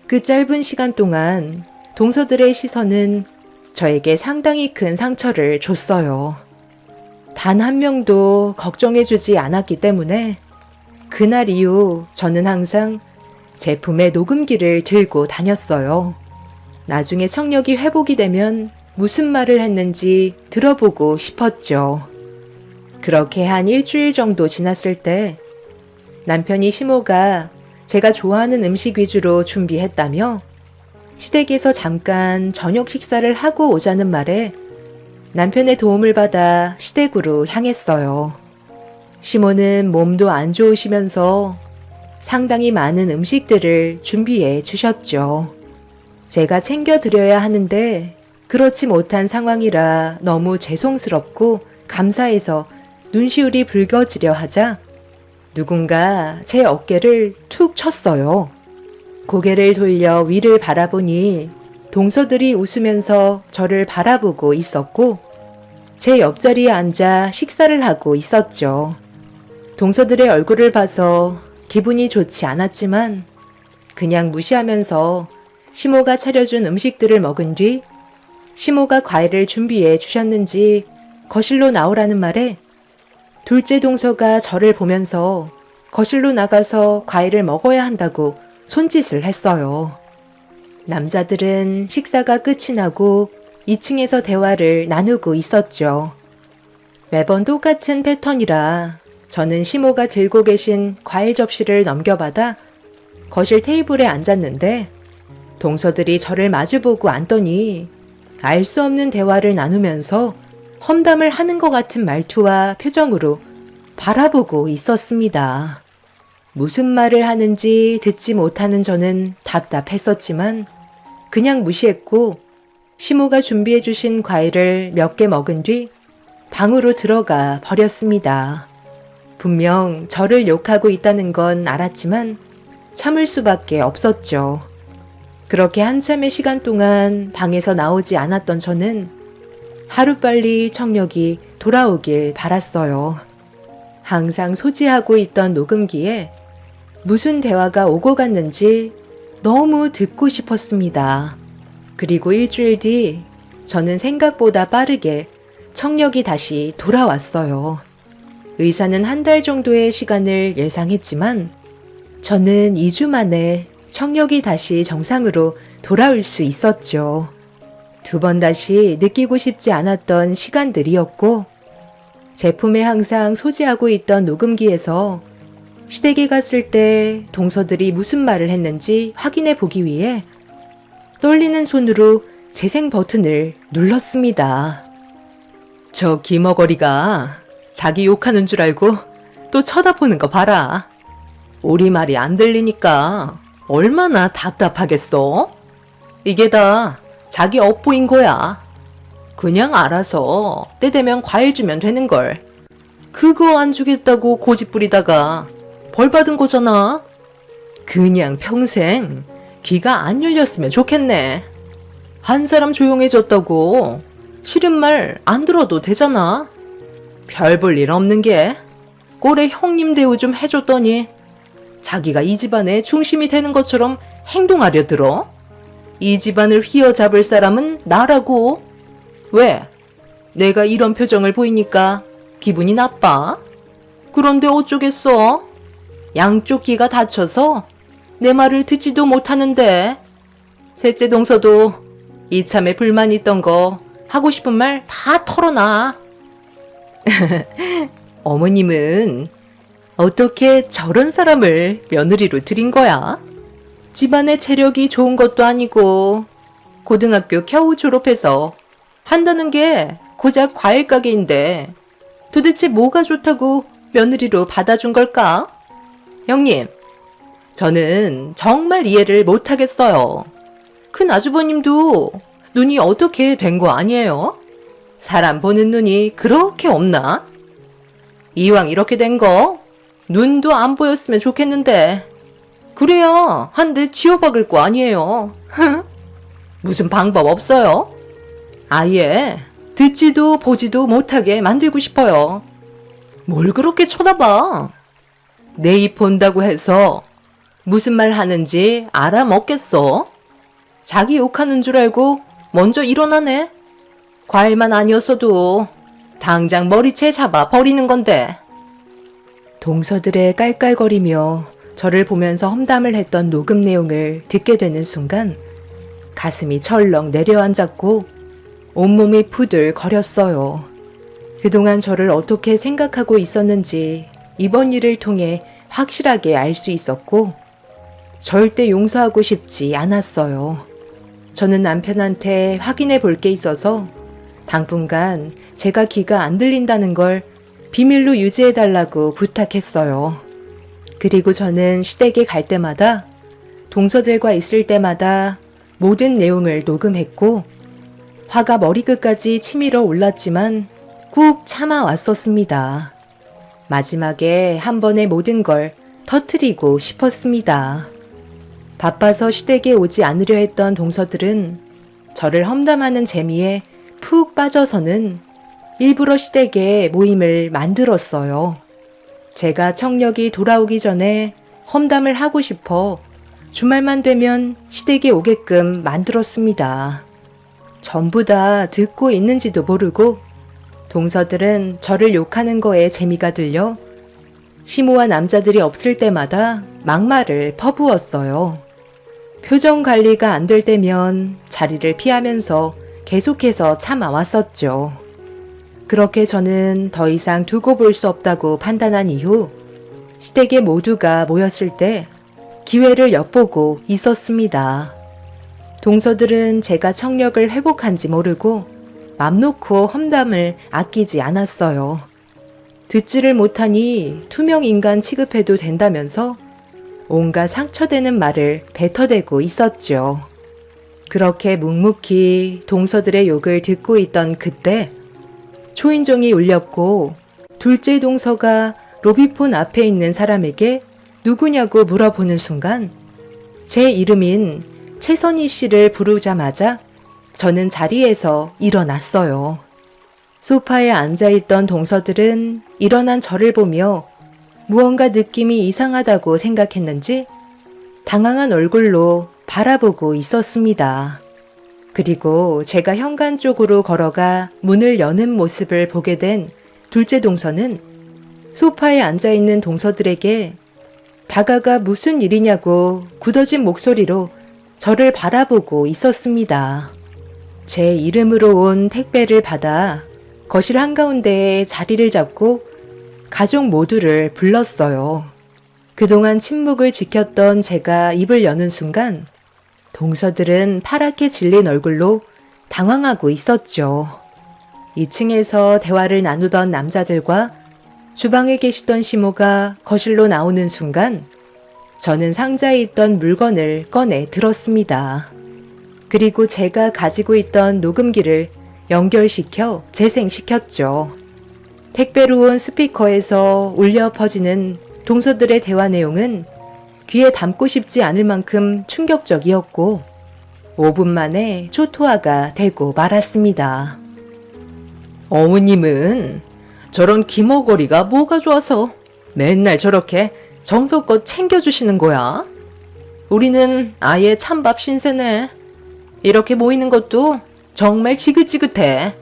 그 짧은 시간 동안 동서들의 시선은 저에게 상당히 큰 상처를 줬어요. 단 한 명도 걱정해주지 않았기 때문에 그날 이후 저는 항상 제품의 녹음기를 들고 다녔어요. 나중에 청력이 회복이 되면 무슨 말을 했는지 들어보고 싶었죠. 그렇게 한 일주일 정도 지났을 때 남편이 시모가 제가 좋아하는 음식 위주로 준비했다며 시댁에서 잠깐 저녁 식사를 하고 오자는 말에 남편의 도움을 받아 시댁으로 향했어요. 시모는 몸도 안 좋으시면서 상당히 많은 음식들을 준비해 주셨죠. 제가 챙겨드려야 하는데 그렇지 못한 상황이라 너무 죄송스럽고 감사해서 눈시울이 붉어지려 하자 누군가 제 어깨를 툭 쳤어요. 고개를 돌려 위를 바라보니 동서들이 웃으면서 저를 바라보고 있었고 제 옆자리에 앉아 식사를 하고 있었죠. 동서들의 얼굴을 봐서 기분이 좋지 않았지만 그냥 무시하면서 시모가 차려준 음식들을 먹은 뒤 시모가 과일을 준비해 주셨는지 거실로 나오라는 말에 둘째 동서가 저를 보면서 거실로 나가서 과일을 먹어야 한다고 손짓을 했어요. 남자들은 식사가 끝이 나고 2층에서 대화를 나누고 있었죠. 매번 똑같은 패턴이라 저는 시모가 들고 계신 과일 접시를 넘겨받아 거실 테이블에 앉았는데 동서들이 저를 마주보고 앉더니 알 수 없는 대화를 나누면서 험담을 하는 것 같은 말투와 표정으로 바라보고 있었습니다. 무슨 말을 하는지 듣지 못하는 저는 답답했었지만 그냥 무시했고 시모가 준비해 주신 과일을 몇 개 먹은 뒤 방으로 들어가 버렸습니다. 분명 저를 욕하고 있다는 건 알았지만 참을 수밖에 없었죠. 그렇게 한참의 시간 동안 방에서 나오지 않았던 저는 하루빨리 청력이 돌아오길 바랐어요. 항상 소지하고 있던 녹음기에 무슨 대화가 오고 갔는지 너무 듣고 싶었습니다. 그리고 일주일 뒤 저는 생각보다 빠르게 청력이 다시 돌아왔어요. 의사는 한 달 정도의 시간을 예상했지만 저는 2주 만에 청력이 다시 정상으로 돌아올 수 있었죠. 2번 다시 느끼고 싶지 않았던 시간들이었고 제품에 항상 소지하고 있던 녹음기에서 시댁에 갔을 때 동서들이 무슨 말을 했는지 확인해 보기 위해 떨리는 손으로 재생 버튼을 눌렀습니다. 저 기머거리가 자기 욕하는 줄 알고 또 쳐다보는 거 봐라. 우리 말이 안 들리니까 얼마나 답답하겠어? 이게 다 자기 업보인 거야. 그냥 알아서 때 되면 과일 주면 되는걸. 그거 안 주겠다고 고집 부리다가 벌 받은 거잖아. 그냥 평생 귀가 안 열렸으면 좋겠네. 한 사람 조용해졌다고 싫은 말 안 들어도 되잖아. 별 볼 일 없는 게 꼴에 형님 대우 좀 해줬더니 자기가 이 집안의 중심이 되는 것처럼 행동하려 들어. 이 집안을 휘어잡을 사람은 나라고. 왜? 내가 이런 표정을 보이니까 기분이 나빠? 그런데 어쩌겠어? 양쪽 귀가 다쳐서 내 말을 듣지도 못하는데. 셋째 동서도 이참에 불만 있던 거 하고 싶은 말 다 털어놔. 어머님은 어떻게 저런 사람을 며느리로 들인 거야? 집안의 체력이 좋은 것도 아니고 고등학교 겨우 졸업해서 한다는 게 고작 과일 가게인데 도대체 뭐가 좋다고 며느리로 받아준 걸까? 형님, 저는 정말 이해를 못하겠어요. 큰 아주버님도 눈이 어떻게 된 거 아니에요? 사람 보는 눈이 그렇게 없나? 이왕 이렇게 된 거 눈도 안 보였으면 좋겠는데 그래야 한 대 지워박을 거 아니에요. 무슨 방법 없어요? 아예 듣지도 보지도 못하게 만들고 싶어요. 뭘 그렇게 쳐다봐? 내 입 본다고 해서 무슨 말 하는지 알아먹겠어? 자기 욕하는 줄 알고 먼저 일어나네. 과일만 아니었어도 당장 머리채 잡아 버리는 건데. 동서들의 깔깔거리며 저를 보면서 험담을 했던 녹음 내용을 듣게 되는 순간 가슴이 철렁 내려앉았고 온몸이 부들거렸어요. 그동안 저를 어떻게 생각하고 있었는지 이번 일을 통해 확실하게 알 수 있었고 절대 용서하고 싶지 않았어요. 저는 남편한테 확인해 볼 게 있어서 당분간 제가 귀가 안 들린다는 걸 비밀로 유지해 달라고 부탁했어요. 그리고 저는 시댁에 갈 때마다 동서들과 있을 때마다 모든 내용을 녹음했고 화가 머리끝까지 치밀어 올랐지만 꾹 참아왔었습니다. 마지막에 한 번에 모든 걸 터뜨리고 싶었습니다. 바빠서 시댁에 오지 않으려 했던 동서들은 저를 험담하는 재미에 푹 빠져서는 일부러 시댁에 모임을 만들었어요. 제가 청력이 돌아오기 전에 험담을 하고 싶어 주말만 되면 시댁에 오게끔 만들었습니다. 전부 다 듣고 있는지도 모르고 동서들은 저를 욕하는 거에 재미가 들려 시모와 남자들이 없을 때마다 막말을 퍼부었어요. 표정 관리가 안 될 때면 자리를 피하면서 계속해서 참아왔었죠. 그렇게 저는 더 이상 두고 볼 수 없다고 판단한 이후 시댁에 모두가 모였을 때 기회를 엿보고 있었습니다. 동서들은 제가 청력을 회복한지 모르고 맘 놓고 험담을 아끼지 않았어요. 듣지를 못하니 투명 인간 취급해도 된다면서 온갖 상처되는 말을 뱉어대고 있었죠. 그렇게 묵묵히 동서들의 욕을 듣고 있던 그때 초인종이 울렸고 둘째 동서가 로비폰 앞에 있는 사람에게 누구냐고 물어보는 순간 제 이름인 최선희 씨를 부르자마자 저는 자리에서 일어났어요. 소파에 앉아있던 동서들은 일어난 저를 보며 무언가 느낌이 이상하다고 생각했는지 당황한 얼굴로 바라보고 있었습니다. 그리고 제가 현관 쪽으로 걸어가 문을 여는 모습을 보게 된 둘째 동서는 소파에 앉아있는 동서들에게 다가가 무슨 일이냐고 굳어진 목소리로 저를 바라보고 있었습니다. 제 이름으로 온 택배를 받아 거실 한가운데에 자리를 잡고 가족 모두를 불렀어요. 그동안 침묵을 지켰던 제가 입을 여는 순간 동서들은 파랗게 질린 얼굴로 당황하고 있었죠. 2층에서 대화를 나누던 남자들과 주방에 계시던 시모가 거실로 나오는 순간 저는 상자에 있던 물건을 꺼내 들었습니다. 그리고 제가 가지고 있던 녹음기를 연결시켜 재생시켰죠. 택배로 온 스피커에서 울려 퍼지는 동서들의 대화 내용은 귀에 담고 싶지 않을 만큼 충격적이었고 5분 만에 초토화가 되고 말았습니다. 어머님은 저런 귀머거리가 뭐가 좋아서 맨날 저렇게 정성껏 챙겨주시는 거야? 우리는 아예 찬밥 신세네. 이렇게 모이는 것도 정말 지긋지긋해.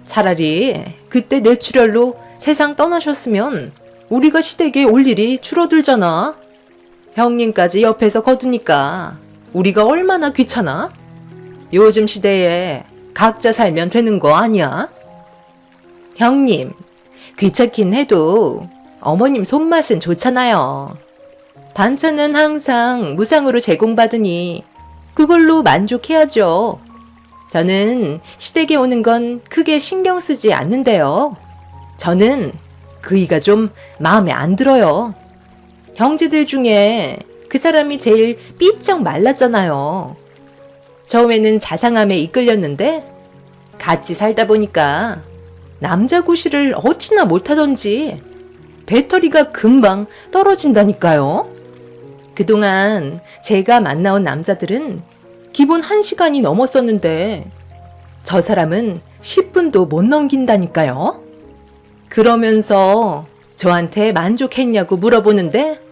차라리 그때 뇌출혈로 세상 떠나셨으면 우리가 시댁에 올 일이 줄어들잖아. 형님까지 옆에서 거두니까 우리가 얼마나 귀찮아? 요즘 시대에 각자 살면 되는 거 아니야? 형님, 귀찮긴 해도 어머님 손맛은 좋잖아요. 반찬은 항상 무상으로 제공받으니 그걸로 만족해야죠. 저는 시댁에 오는 건 크게 신경 쓰지 않는데요. 저는 그이가 좀 마음에 안 들어요. 형제들 중에 그 사람이 제일 삐쩍 말랐잖아요. 처음에는 자상함에 이끌렸는데 같이 살다 보니까 남자 구실을 어찌나 못하던지 배터리가 금방 떨어진다니까요. 그동안 제가 만나온 남자들은 기본 1시간이 넘었었는데 저 사람은 10분도 못 넘긴다니까요. 그러면서 저한테 만족했냐고 물어보는데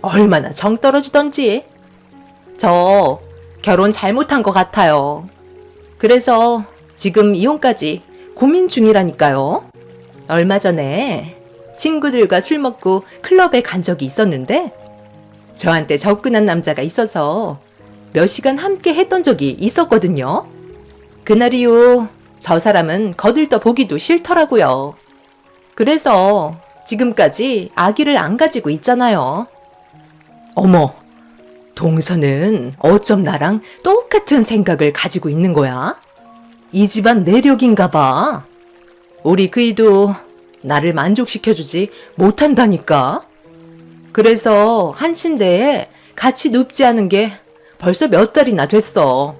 얼마나 정 떨어지던지. 저 결혼 잘못한 것 같아요. 그래서 지금 이혼까지 고민 중이라니까요. 얼마 전에 친구들과 술 먹고 클럽에 간 적이 있었는데 저한테 접근한 남자가 있어서 몇 시간 함께 했던 적이 있었거든요. 그날 이후 저 사람은 거들떠 보기도 싫더라고요. 그래서 지금까지 아기를 안 가지고 있잖아요. 어머, 동서는 어쩜 나랑 똑같은 생각을 가지고 있는 거야? 이 집안 내력인가 봐. 우리 그이도 나를 만족시켜주지 못한다니까. 그래서 한 침대에 같이 눕지 않은 게 벌써 몇 달이나 됐어.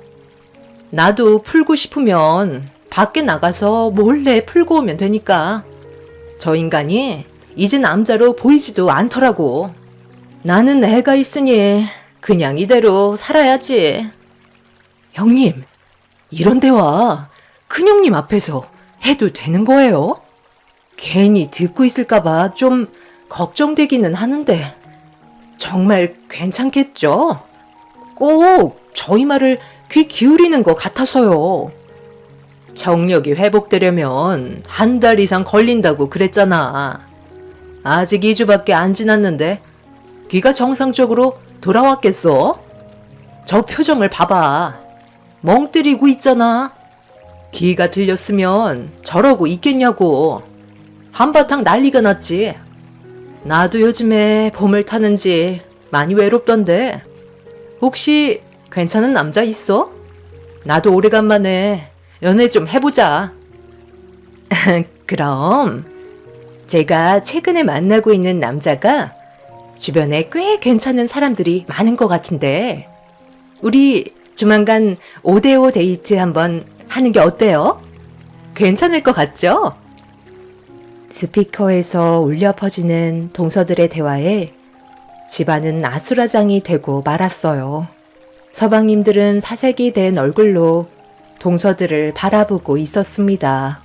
나도 풀고 싶으면 밖에 나가서 몰래 풀고 오면 되니까. 저 인간이 이제 남자로 보이지도 않더라고. 나는 애가 있으니 그냥 이대로 살아야지. 형님, 이런 대화 큰형님 앞에서 해도 되는 거예요? 괜히 듣고 있을까봐 좀 걱정되기는 하는데 정말 괜찮겠죠? 꼭 저희 말을 귀 기울이는 것 같아서요. 정력이 회복되려면 1달 이상 걸린다고 그랬잖아. 아직 2주밖에 안 지났는데 귀가 정상적으로 돌아왔겠어? 저 표정을 봐봐. 멍 때리고 있잖아. 귀가 들렸으면 저러고 있겠냐고. 한바탕 난리가 났지. 나도 요즘에 봄을 타는지 많이 외롭던데 혹시 괜찮은 남자 있어? 나도 오래간만에 연애 좀 해보자. 그럼 제가 최근에 만나고 있는 남자가 주변에 꽤 괜찮은 사람들이 많은 것 같은데 우리 조만간 5대5 데이트 한번 하는 게 어때요? 괜찮을 것 같죠? 스피커에서 울려 퍼지는 동서들의 대화에 집안은 아수라장이 되고 말았어요. 서방님들은 사색이 된 얼굴로 동서들을 바라보고 있었습니다.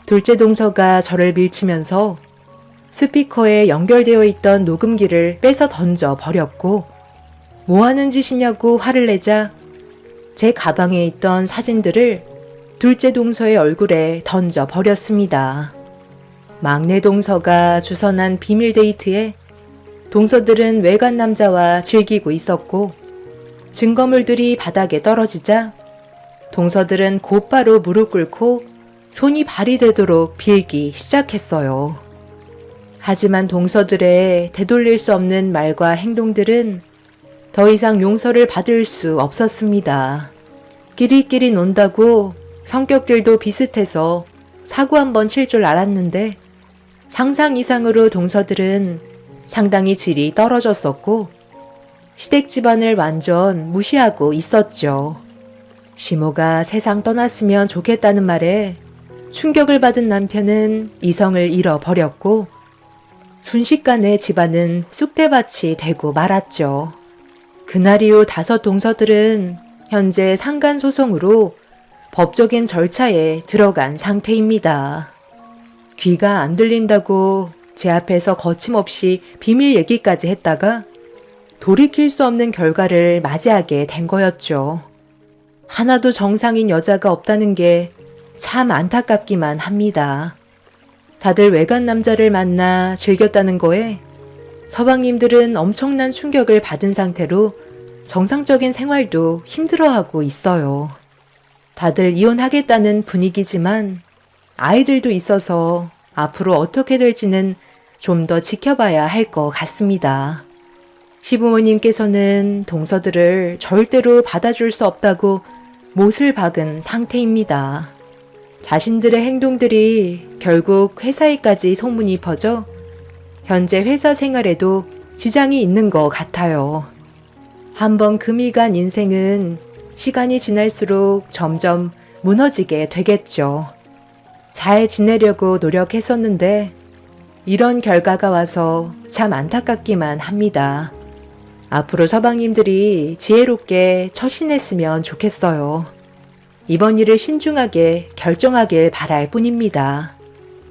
둘째 동서가 저를 밀치면서 스피커에 연결되어 있던 녹음기를 뺏어 던져 버렸고 뭐 하는 짓이냐고 화를 내자 제 가방에 있던 사진들을 둘째 동서의 얼굴에 던져 버렸습니다. 막내 동서가 주선한 비밀 데이트에 동서들은 외간 남자와 즐기고 있었고 증거물들이 바닥에 떨어지자 동서들은 곧바로 무릎 꿇고 손이 발이 되도록 빌기 시작했어요. 하지만 동서들의 되돌릴 수 없는 말과 행동들은 더 이상 용서를 받을 수 없었습니다. 끼리끼리 논다고 성격들도 비슷해서 사고 한번 칠 줄 알았는데 상상 이상으로 동서들은 상당히 질이 떨어졌었고 시댁 집안을 완전 무시하고 있었죠. 시모가 세상 떠났으면 좋겠다는 말에 충격을 받은 남편은 이성을 잃어버렸고 순식간에 집안은 쑥대밭이 되고 말았죠. 그날 이후 5 동서들은 현재 상간소송으로 법적인 절차에 들어간 상태입니다. 귀가 안 들린다고 제 앞에서 거침없이 비밀 얘기까지 했다가 돌이킬 수 없는 결과를 맞이하게 된 거였죠. 하나도 정상인 여자가 없다는 게 참 안타깝기만 합니다. 다들 외간 남자를 만나 즐겼다는 거에 서방님들은 엄청난 충격을 받은 상태로 정상적인 생활도 힘들어하고 있어요. 다들 이혼하겠다는 분위기지만 아이들도 있어서 앞으로 어떻게 될지는 좀 더 지켜봐야 할 것 같습니다. 시부모님께서는 동서들을 절대로 받아줄 수 없다고 못을 박은 상태입니다. 자신들의 행동들이 결국 회사에까지 소문이 퍼져 현재 회사 생활에도 지장이 있는 것 같아요. 한번 금이 간 인생은 시간이 지날수록 점점 무너지게 되겠죠. 잘 지내려고 노력했었는데 이런 결과가 와서 참 안타깝기만 합니다. 앞으로 서방님들이 지혜롭게 처신했으면 좋겠어요. 이번 일을 신중하게 결정하길 바랄 뿐입니다.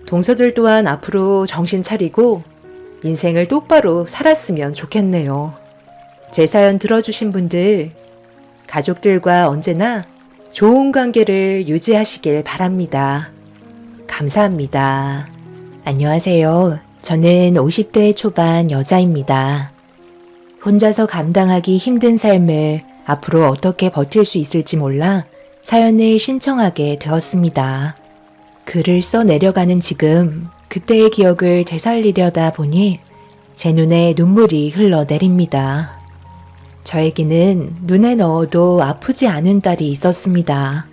동서들 또한 앞으로 정신 차리고 인생을 똑바로 살았으면 좋겠네요. 제 사연 들어주신 분들, 가족들과 언제나 좋은 관계를 유지하시길 바랍니다. 감사합니다. 안녕하세요. 저는 50대 초반 여자입니다. 혼자서 감당하기 힘든 삶을 앞으로 어떻게 버틸 수 있을지 몰라 사연을 신청하게 되었습니다. 글을 써 내려가는 지금 그때의 기억을 되살리려다 보니 제 눈에 눈물이 흘러내립니다. 저에게는 눈에 넣어도 아프지 않은 딸이 있었습니다.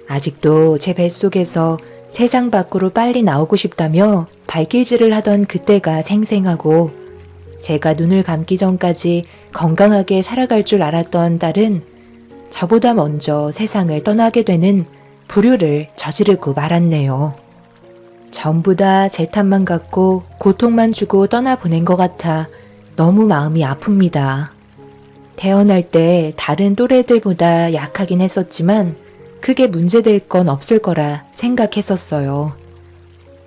아직도 제 뱃속에서 세상 밖으로 빨리 나오고 싶다며 발길질을 하던 그때가 생생하고 제가 눈을 감기 전까지 건강하게 살아갈 줄 알았던 딸은 저보다 먼저 세상을 떠나게 되는 불효를 저지르고 말았네요. 전부 다 제 탓만 같고 고통만 주고 떠나보낸 것 같아 너무 마음이 아픕니다. 태어날 때 다른 또래들보다 약하긴 했었지만 크게 문제될 건 없을 거라 생각했었어요.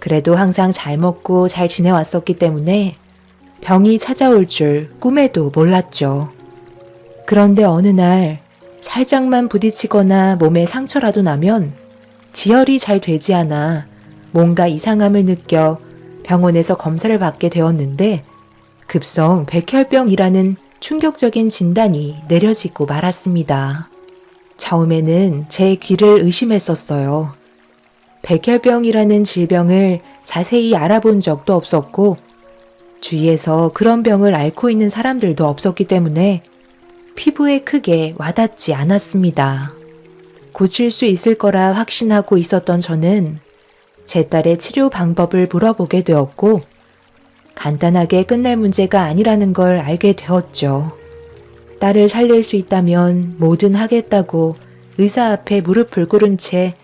그래도 항상 잘 먹고 잘 지내왔었기 때문에 병이 찾아올 줄 꿈에도 몰랐죠. 그런데 어느 날 살짝만 부딪히거나 몸에 상처라도 나면 지혈이 잘 되지 않아 뭔가 이상함을 느껴 병원에서 검사를 받게 되었는데 급성 백혈병이라는 충격적인 진단이 내려지고 말았습니다. 처음에는 제 귀를 의심했었어요. 백혈병이라는 질병을 자세히 알아본 적도 없었고 주위에서 그런 병을 앓고 있는 사람들도 없었기 때문에 피부에 크게 와닿지 않았습니다. 고칠 수 있을 거라 확신하고 있었던 저는 제 딸의 치료 방법을 물어보게 되었고 간단하게 끝날 문제가 아니라는 걸 알게 되었죠. 딸을 살릴 수 있다면 뭐든 하겠다고 의사 앞에 무릎을 꿇은 채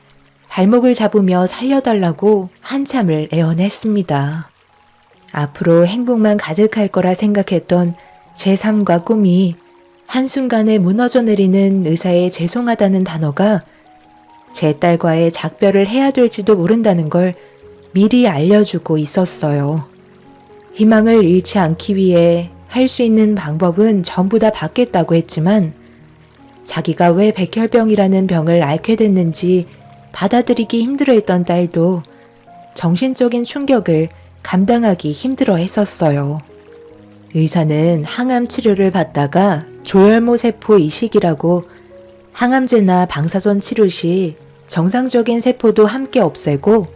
발목을 잡으며 살려달라고 한참을 애원했습니다. 앞으로 행복만 가득할 거라 생각했던 제 삶과 꿈이 한순간에 무너져 내리는 의사의 죄송하다는 단어가 제 딸과의 작별을 해야 될지도 모른다는 걸 미리 알려주고 있었어요. 희망을 잃지 않기 위해 할 수 있는 방법은 전부 다 받겠다고 했지만 자기가 왜 백혈병이라는 병을 앓게 됐는지 받아들이기 힘들어했던 딸도 정신적인 충격을 감당하기 힘들어 했었어요. 의사는 항암 치료를 받다가 조혈모 세포 이식이라고 항암제나 방사선 치료 시 정상적인 세포도 함께 없애고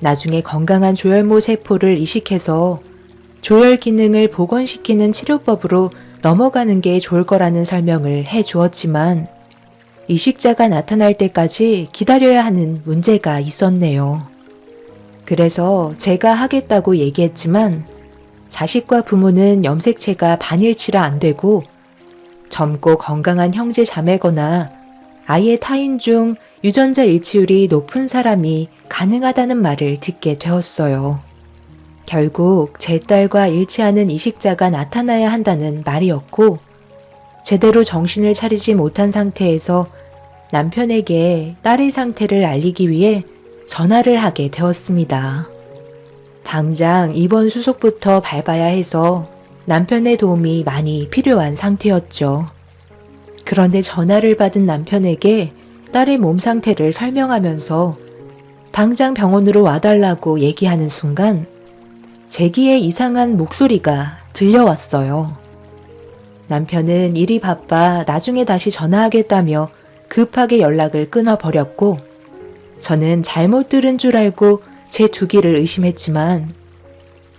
나중에 건강한 조혈모 세포를 이식해서 조혈 기능을 복원시키는 치료법으로 넘어가는 게 좋을 거라는 설명을 해 주었지만 이식자가 나타날 때까지 기다려야 하는 문제가 있었네요. 그래서 제가 하겠다고 얘기했지만 자식과 부모는 염색체가 반일치라 안 되고 젊고 건강한 형제 자매거나 아예 타인 중 유전자 일치율이 높은 사람이 가능하다는 말을 듣게 되었어요. 결국 제 딸과 일치하는 이식자가 나타나야 한다는 말이었고 제대로 정신을 차리지 못한 상태에서 남편에게 딸의 상태를 알리기 위해 전화를 하게 되었습니다. 당장 입원 수속부터 밟아야 해서 남편의 도움이 많이 필요한 상태였죠. 그런데 전화를 받은 남편에게 딸의 몸 상태를 설명하면서 당장 병원으로 와달라고 얘기하는 순간 제 귀에 이상한 목소리가 들려왔어요. 남편은 일이 바빠 나중에 다시 전화하겠다며 급하게 연락을 끊어버렸고 저는 잘못 들은 줄 알고 제 두 귀를 의심했지만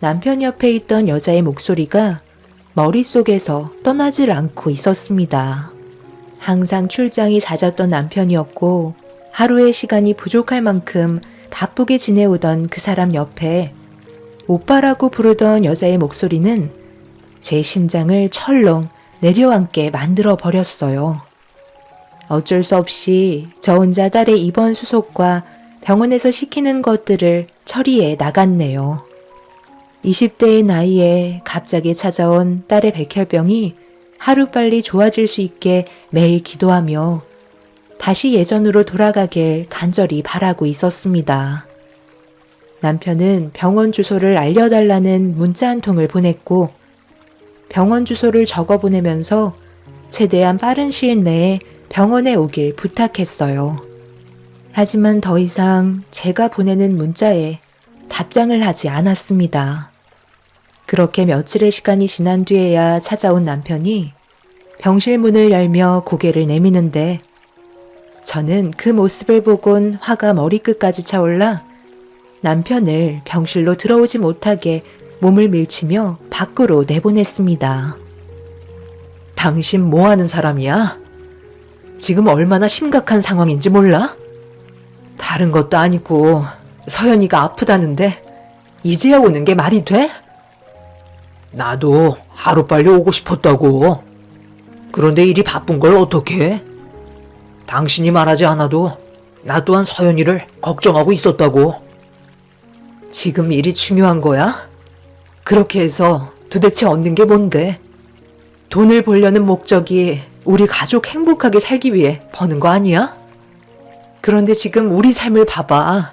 남편 옆에 있던 여자의 목소리가 머릿속에서 떠나질 않고 있었습니다. 항상 출장이 잦았던 남편이었고 하루의 시간이 부족할 만큼 바쁘게 지내오던 그 사람 옆에 오빠라고 부르던 여자의 목소리는 제 심장을 철렁 내려앉게 만들어 버렸어요. 어쩔 수 없이 저 혼자 딸의 입원 수속과 병원에서 시키는 것들을 처리해 나갔네요. 20대의 나이에 갑자기 찾아온 딸의 백혈병이 하루빨리 좋아질 수 있게 매일 기도하며 다시 예전으로 돌아가길 간절히 바라고 있었습니다. 남편은 병원 주소를 알려달라는 문자 한 통을 보냈고 병원 주소를 적어 보내면서 최대한 빠른 시일 내에 병원에 오길 부탁했어요. 하지만 더 이상 제가 보내는 문자에 답장을 하지 않았습니다. 그렇게 며칠의 시간이 지난 뒤에야 찾아온 남편이 병실 문을 열며 고개를 내미는데 저는 그 모습을 보곤 화가 머리끝까지 차올라 남편을 병실로 들어오지 못하게 몸을 밀치며 밖으로 내보냈습니다. 당신 뭐 하는 사람이야? 지금 얼마나 심각한 상황인지 몰라? 다른 것도 아니고 서연이가 아프다는데 이제야 오는 게 말이 돼? 나도 하루빨리 오고 싶었다고. 그런데 일이 바쁜 걸 어떡해? 당신이 말하지 않아도 나 또한 서연이를 걱정하고 있었다고. 지금 일이 중요한 거야? 그렇게 해서 도대체 얻는 게 뭔데? 돈을 벌려는 목적이 우리 가족 행복하게 살기 위해 버는 거 아니야? 그런데 지금 우리 삶을 봐봐.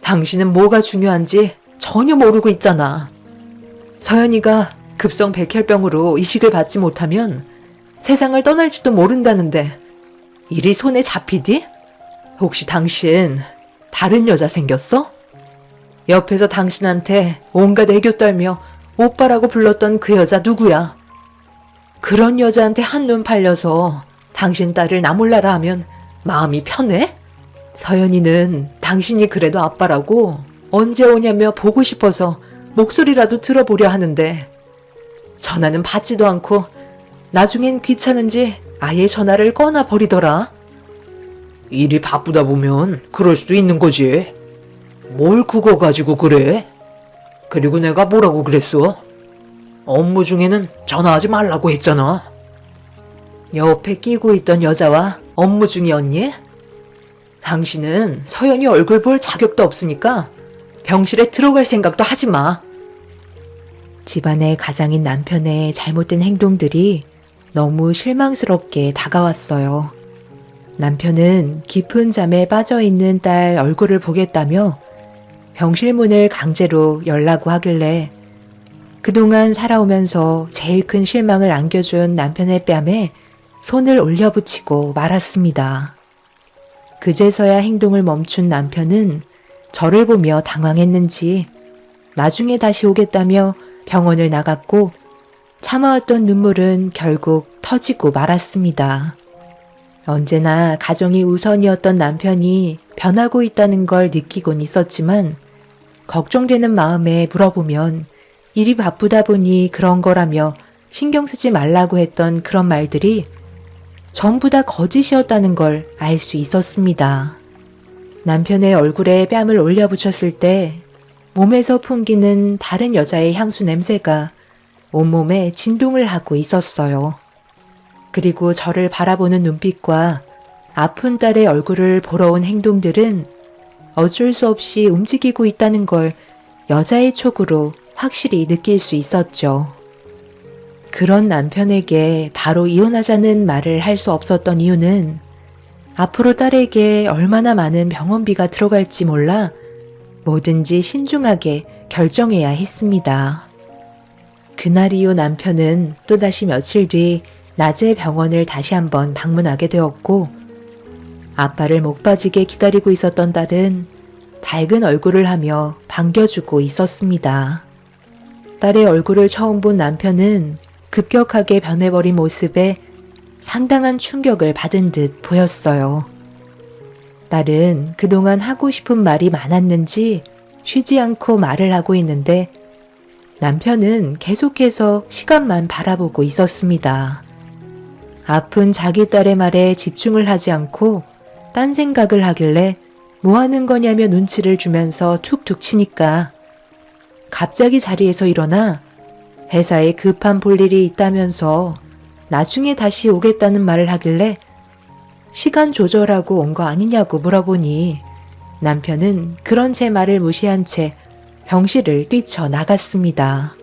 당신은 뭐가 중요한지 전혀 모르고 있잖아. 서연이가 급성 백혈병으로 이식을 받지 못하면 세상을 떠날지도 모른다는데 일이 손에 잡히디? 혹시 당신 다른 여자 생겼어? 옆에서 당신한테 온갖 애교 떨며 오빠라고 불렀던 그 여자 누구야? 그런 여자한테 한눈 팔려서 당신 딸을 나 몰라라 하면 마음이 편해? 서연이는 당신이 그래도 아빠라고 언제 오냐며 보고 싶어서 목소리라도 들어보려 하는데 전화는 받지도 않고 나중엔 귀찮은지 아예 전화를 꺼나 버리더라. 일이 바쁘다 보면 그럴 수도 있는 거지. 뭘 그거 가지고 그래? 그리고 내가 뭐라고 그랬어? 업무 중에는 전화하지 말라고 했잖아. 옆에 끼고 있던 여자와 업무 중이었니? 당신은 서연이 얼굴 볼 자격도 없으니까 병실에 들어갈 생각도 하지 마. 집안의 가장인 남편의 잘못된 행동들이 너무 실망스럽게 다가왔어요. 남편은 깊은 잠에 빠져있는 딸 얼굴을 보겠다며 병실 문을 강제로 열라고 하길래 그동안 살아오면서 제일 큰 실망을 안겨준 남편의 뺨에 손을 올려붙이고 말았습니다. 그제서야 행동을 멈춘 남편은 저를 보며 당황했는지 나중에 다시 오겠다며 병원을 나갔고 참아왔던 눈물은 결국 터지고 말았습니다. 언제나 가정이 우선이었던 남편이 변하고 있다는 걸 느끼곤 있었지만 걱정되는 마음에 물어보면 일이 바쁘다 보니 그런 거라며 신경 쓰지 말라고 했던 그런 말들이 전부 다 거짓이었다는 걸 알 수 있었습니다. 남편의 얼굴에 뺨을 올려붙였을 때 몸에서 풍기는 다른 여자의 향수 냄새가 온몸에 진동을 하고 있었어요. 그리고 저를 바라보는 눈빛과 아픈 딸의 얼굴을 보러 온 행동들은 어쩔 수 없이 움직이고 있다는 걸 여자의 촉으로 확실히 느낄 수 있었죠. 그런 남편에게 바로 이혼하자는 말을 할 수 없었던 이유는 앞으로 딸에게 얼마나 많은 병원비가 들어갈지 몰라 뭐든지 신중하게 결정해야 했습니다. 그날 이후 남편은 또다시 며칠 뒤 낮에 병원을 다시 한번 방문하게 되었고 아빠를 목 빠지게 기다리고 있었던 딸은 밝은 얼굴을 하며 반겨주고 있었습니다. 딸의 얼굴을 처음 본 남편은 급격하게 변해버린 모습에 상당한 충격을 받은 듯 보였어요. 딸은 그동안 하고 싶은 말이 많았는지 쉬지 않고 말을 하고 있는데 남편은 계속해서 시간만 바라보고 있었습니다. 아픈 자기 딸의 말에 집중을 하지 않고 딴 생각을 하길래 뭐 하는 거냐며 눈치를 주면서 툭툭 치니까 갑자기 자리에서 일어나 회사에 급한 볼일이 있다면서 나중에 다시 오겠다는 말을 하길래 시간 조절하고 온 거 아니냐고 물어보니 남편은 그런 제 말을 무시한 채 병실을 뛰쳐나갔습니다.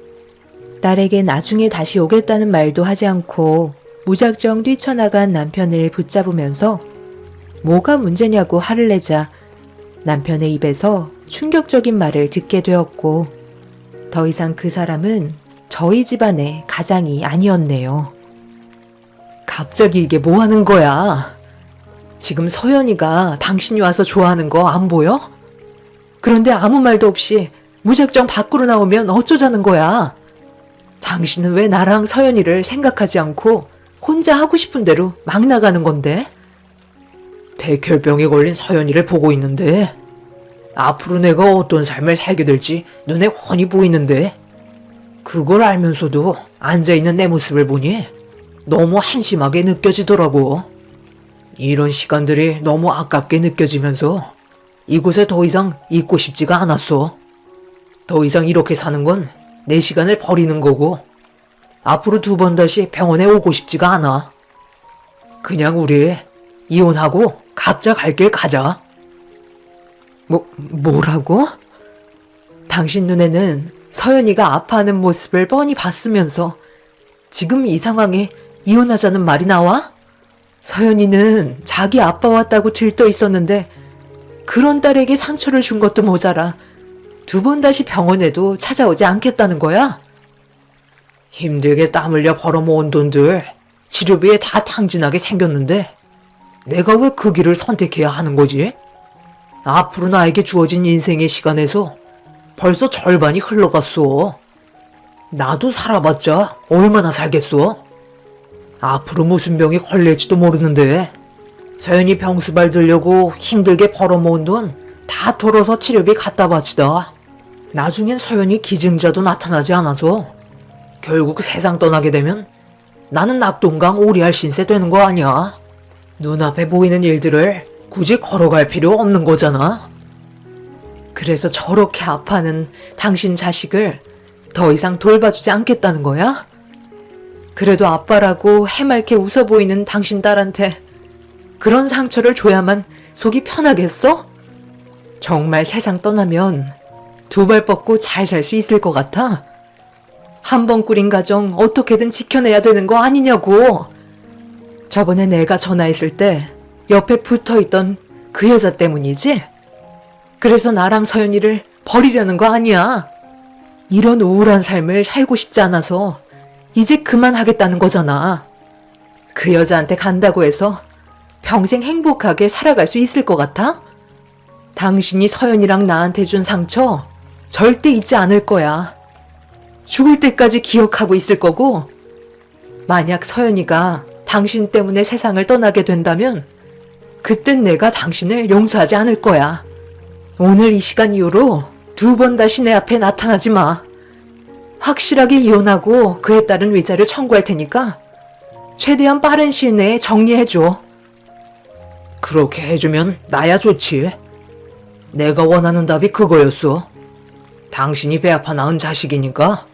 딸에게 나중에 다시 오겠다는 말도 하지 않고 무작정 뛰쳐나간 남편을 붙잡으면서 뭐가 문제냐고 화를 내자 남편의 입에서 충격적인 말을 듣게 되었고 더 이상 그 사람은 저희 집안의 가장이 아니었네요. 갑자기 이게 뭐 하는 거야? 지금 서연이가 당신이 와서 좋아하는 거 안 보여? 그런데 아무 말도 없이 무작정 밖으로 나오면 어쩌자는 거야? 당신은 왜 나랑 서연이를 생각하지 않고 혼자 하고 싶은 대로 막 나가는 건데? 백혈병에 걸린 서연이를 보고 있는데 앞으로 내가 어떤 삶을 살게 될지 눈에 훤히 보이는데 그걸 알면서도 앉아있는 내 모습을 보니 너무 한심하게 느껴지더라고. 이런 시간들이 너무 아깝게 느껴지면서 이곳에 더 이상 있고 싶지가 않았어. 더 이상 이렇게 사는 건 내 시간을 버리는 거고 앞으로 2번 다시 병원에 오고 싶지가 않아. 그냥 우리 이혼하고 각자 갈 길 가자. 뭐라고? 당신 눈에는 서연이가 아파하는 모습을 뻔히 봤으면서 지금 이 상황에 이혼하자는 말이 나와? 서연이는 자기 아빠 왔다고 들떠 있었는데 그런 딸에게 상처를 준 것도 모자라 2번 다시 병원에도 찾아오지 않겠다는 거야? 힘들게 땀 흘려 벌어모은 돈들 치료비에 다 탕진하게 생겼는데 내가 왜 그 길을 선택해야 하는 거지? 앞으로 나에게 주어진 인생의 시간에서 벌써 절반이 흘러갔어. 나도 살아봤자 얼마나 살겠어? 앞으로 무슨 병이 걸릴지도 모르는데 서연이 병수발 들려고 힘들게 벌어모은 돈 다 털어서 치료비 갖다 바치다. 나중엔 서연이 기증자도 나타나지 않아서 결국 세상 떠나게 되면 나는 낙동강 오리알 신세 되는 거 아니야. 눈앞에 보이는 일들을 굳이 걸어갈 필요 없는 거잖아. 그래서 저렇게 아파하는 당신 자식을 더 이상 돌봐주지 않겠다는 거야? 그래도 아빠라고 해맑게 웃어 보이는 당신 딸한테 그런 상처를 줘야만 속이 편하겠어? 정말 세상 떠나면 2발 뻗고 잘 살 수 있을 것 같아? 한 번 꾸린 가정 어떻게든 지켜내야 되는 거 아니냐고. 저번에 내가 전화했을 때 옆에 붙어있던 그 여자 때문이지? 그래서 나랑 서연이를 버리려는 거 아니야. 이런 우울한 삶을 살고 싶지 않아서 이제 그만하겠다는 거잖아. 그 여자한테 간다고 해서 평생 행복하게 살아갈 수 있을 것 같아? 당신이 서연이랑 나한테 준 상처 절대 잊지 않을 거야. 죽을 때까지 기억하고 있을 거고 만약 서연이가 당신 때문에 세상을 떠나게 된다면 그땐 내가 당신을 용서하지 않을 거야. 오늘 이 시간 이후로 2번 다시 내 앞에 나타나지 마. 확실하게 이혼하고 그에 따른 위자료 청구할 테니까 최대한 빠른 시일 내에 정리해줘. 그렇게 해주면 나야 좋지. 내가 원하는 답이 그거였어. 당신이 배 아파 낳은 자식이니까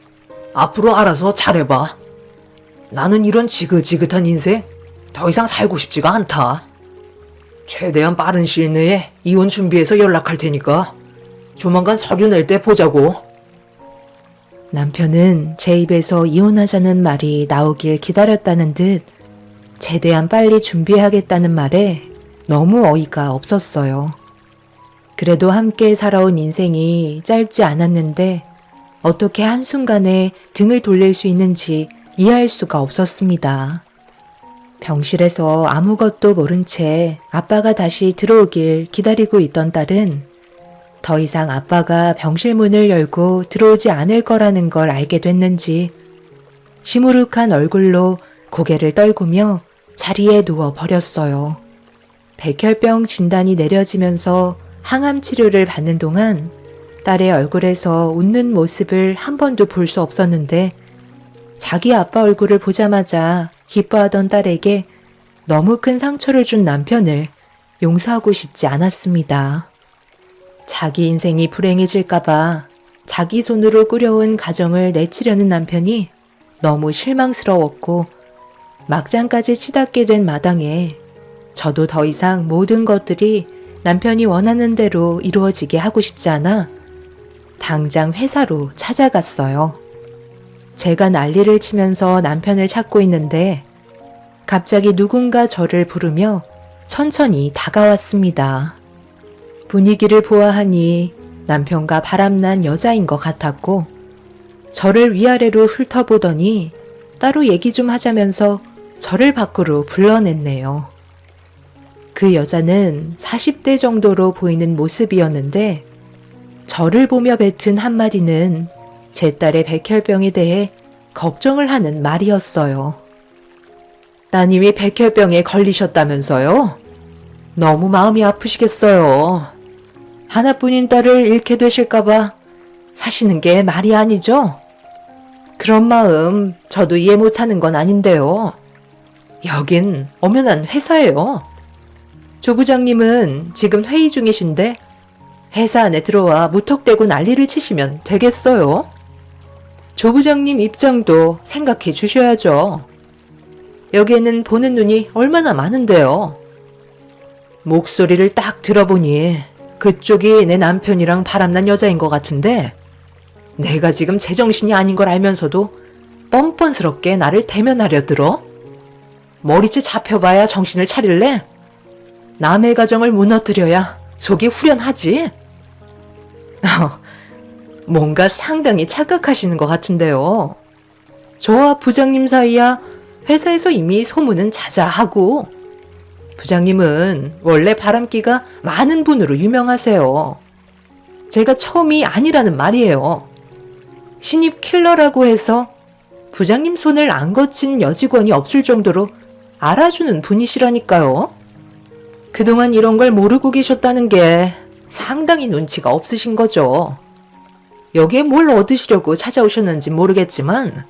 앞으로 알아서 잘해봐. 나는 이런 지긋지긋한 인생 더 이상 살고 싶지가 않다. 최대한 빠른 시일 내에 이혼 준비해서 연락할 테니까 조만간 서류 낼 때 보자고. 남편은 제 입에서 이혼하자는 말이 나오길 기다렸다는 듯 최대한 빨리 준비하겠다는 말에 너무 어이가 없었어요. 그래도 함께 살아온 인생이 짧지 않았는데 어떻게 한순간에 등을 돌릴 수 있는지 이해할 수가 없었습니다. 병실에서 아무것도 모른 채 아빠가 다시 들어오길 기다리고 있던 딸은 더 이상 아빠가 병실 문을 열고 들어오지 않을 거라는 걸 알게 됐는지 시무룩한 얼굴로 고개를 떨구며 자리에 누워버렸어요. 백혈병 진단이 내려지면서 항암 치료를 받는 동안 딸의 얼굴에서 웃는 모습을 한 번도 볼 수 없었는데 자기 아빠 얼굴을 보자마자 기뻐하던 딸에게 너무 큰 상처를 준 남편을 용서하고 싶지 않았습니다. 자기 인생이 불행해질까봐 자기 손으로 꾸려온 가정을 내치려는 남편이 너무 실망스러웠고 막장까지 치닫게 된 마당에 저도 더 이상 모든 것들이 남편이 원하는 대로 이루어지게 하고 싶지 않아 당장 회사로 찾아갔어요. 제가 난리를 치면서 남편을 찾고 있는데 갑자기 누군가 저를 부르며 천천히 다가왔습니다. 분위기를 보아하니 남편과 바람난 여자인 것 같았고 저를 위아래로 훑어보더니 따로 얘기 좀 하자면서 저를 밖으로 불러냈네요. 그 여자는 40대 정도로 보이는 모습이었는데 저를 보며 뱉은 한마디는 제 딸의 백혈병에 대해 걱정을 하는 말이었어요. 따님이 백혈병에 걸리셨다면서요? 너무 마음이 아프시겠어요. 하나뿐인 딸을 잃게 되실까봐 사시는 게 말이 아니죠? 그런 마음 저도 이해 못하는 건 아닌데요. 여긴 엄연한 회사예요. 조 부장님은 지금 회의 중이신데 회사 안에 들어와 무턱대고 난리를 치시면 되겠어요? 조 부장님 입장도 생각해 주셔야죠. 여기에는 보는 눈이 얼마나 많은데요. 목소리를 딱 들어보니 그쪽이 내 남편이랑 바람난 여자인 것 같은데 내가 지금 제정신이 아닌 걸 알면서도 뻔뻔스럽게 나를 대면하려 들어? 머리채 잡혀봐야 정신을 차릴래? 남의 가정을 무너뜨려야 속이 후련하지? 뭔가 상당히 착각하시는 것 같은데요. 저와 부장님 사이야 회사에서 이미 소문은 자자하고 부장님은 원래 바람기가 많은 분으로 유명하세요. 제가 처음이 아니라는 말이에요. 신입 킬러라고 해서 부장님 손을 안 거친 여직원이 없을 정도로 알아주는 분이시라니까요. 그동안 이런 걸 모르고 계셨다는 게 상당히 눈치가 없으신 거죠. 여기에 뭘 얻으시려고 찾아오셨는지 모르겠지만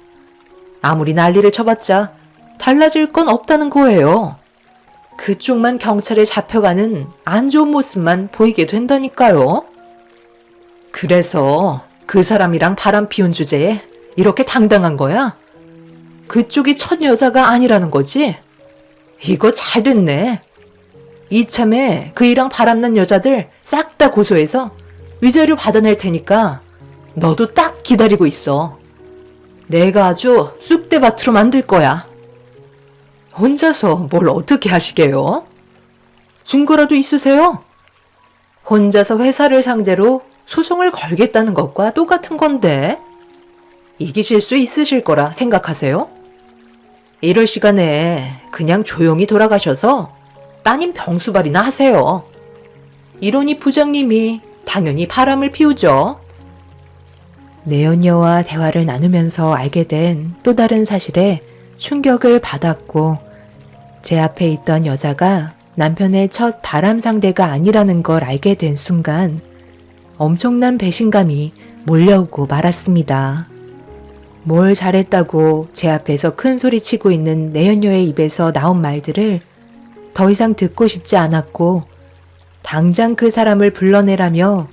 아무리 난리를 쳐봤자 달라질 건 없다는 거예요. 그쪽만 경찰에 잡혀가는 안 좋은 모습만 보이게 된다니까요. 그래서 그 사람이랑 바람 피운 주제에 이렇게 당당한 거야? 그쪽이 첫 여자가 아니라는 거지? 이거 잘 됐네. 이참에 그이랑 바람난 여자들 싹 다 고소해서 위자료 받아낼 테니까 너도 딱 기다리고 있어. 내가 아주 쑥대밭으로 만들 거야. 혼자서 뭘 어떻게 하시게요? 증거라도 있으세요? 혼자서 회사를 상대로 소송을 걸겠다는 것과 똑같은 건데 이기실 수 있으실 거라 생각하세요? 이럴 시간에 그냥 조용히 돌아가셔서 따님 병수발이나 하세요. 이러니 부장님이 당연히 바람을 피우죠. 내연녀와 대화를 나누면서 알게 된 또 다른 사실에 충격을 받았고 제 앞에 있던 여자가 남편의 첫 바람 상대가 아니라는 걸 알게 된 순간 엄청난 배신감이 몰려오고 말았습니다. 뭘 잘했다고 제 앞에서 큰 소리 치고 있는 내연녀의 입에서 나온 말들을 더 이상 듣고 싶지 않았고 당장 그 사람을 불러내라며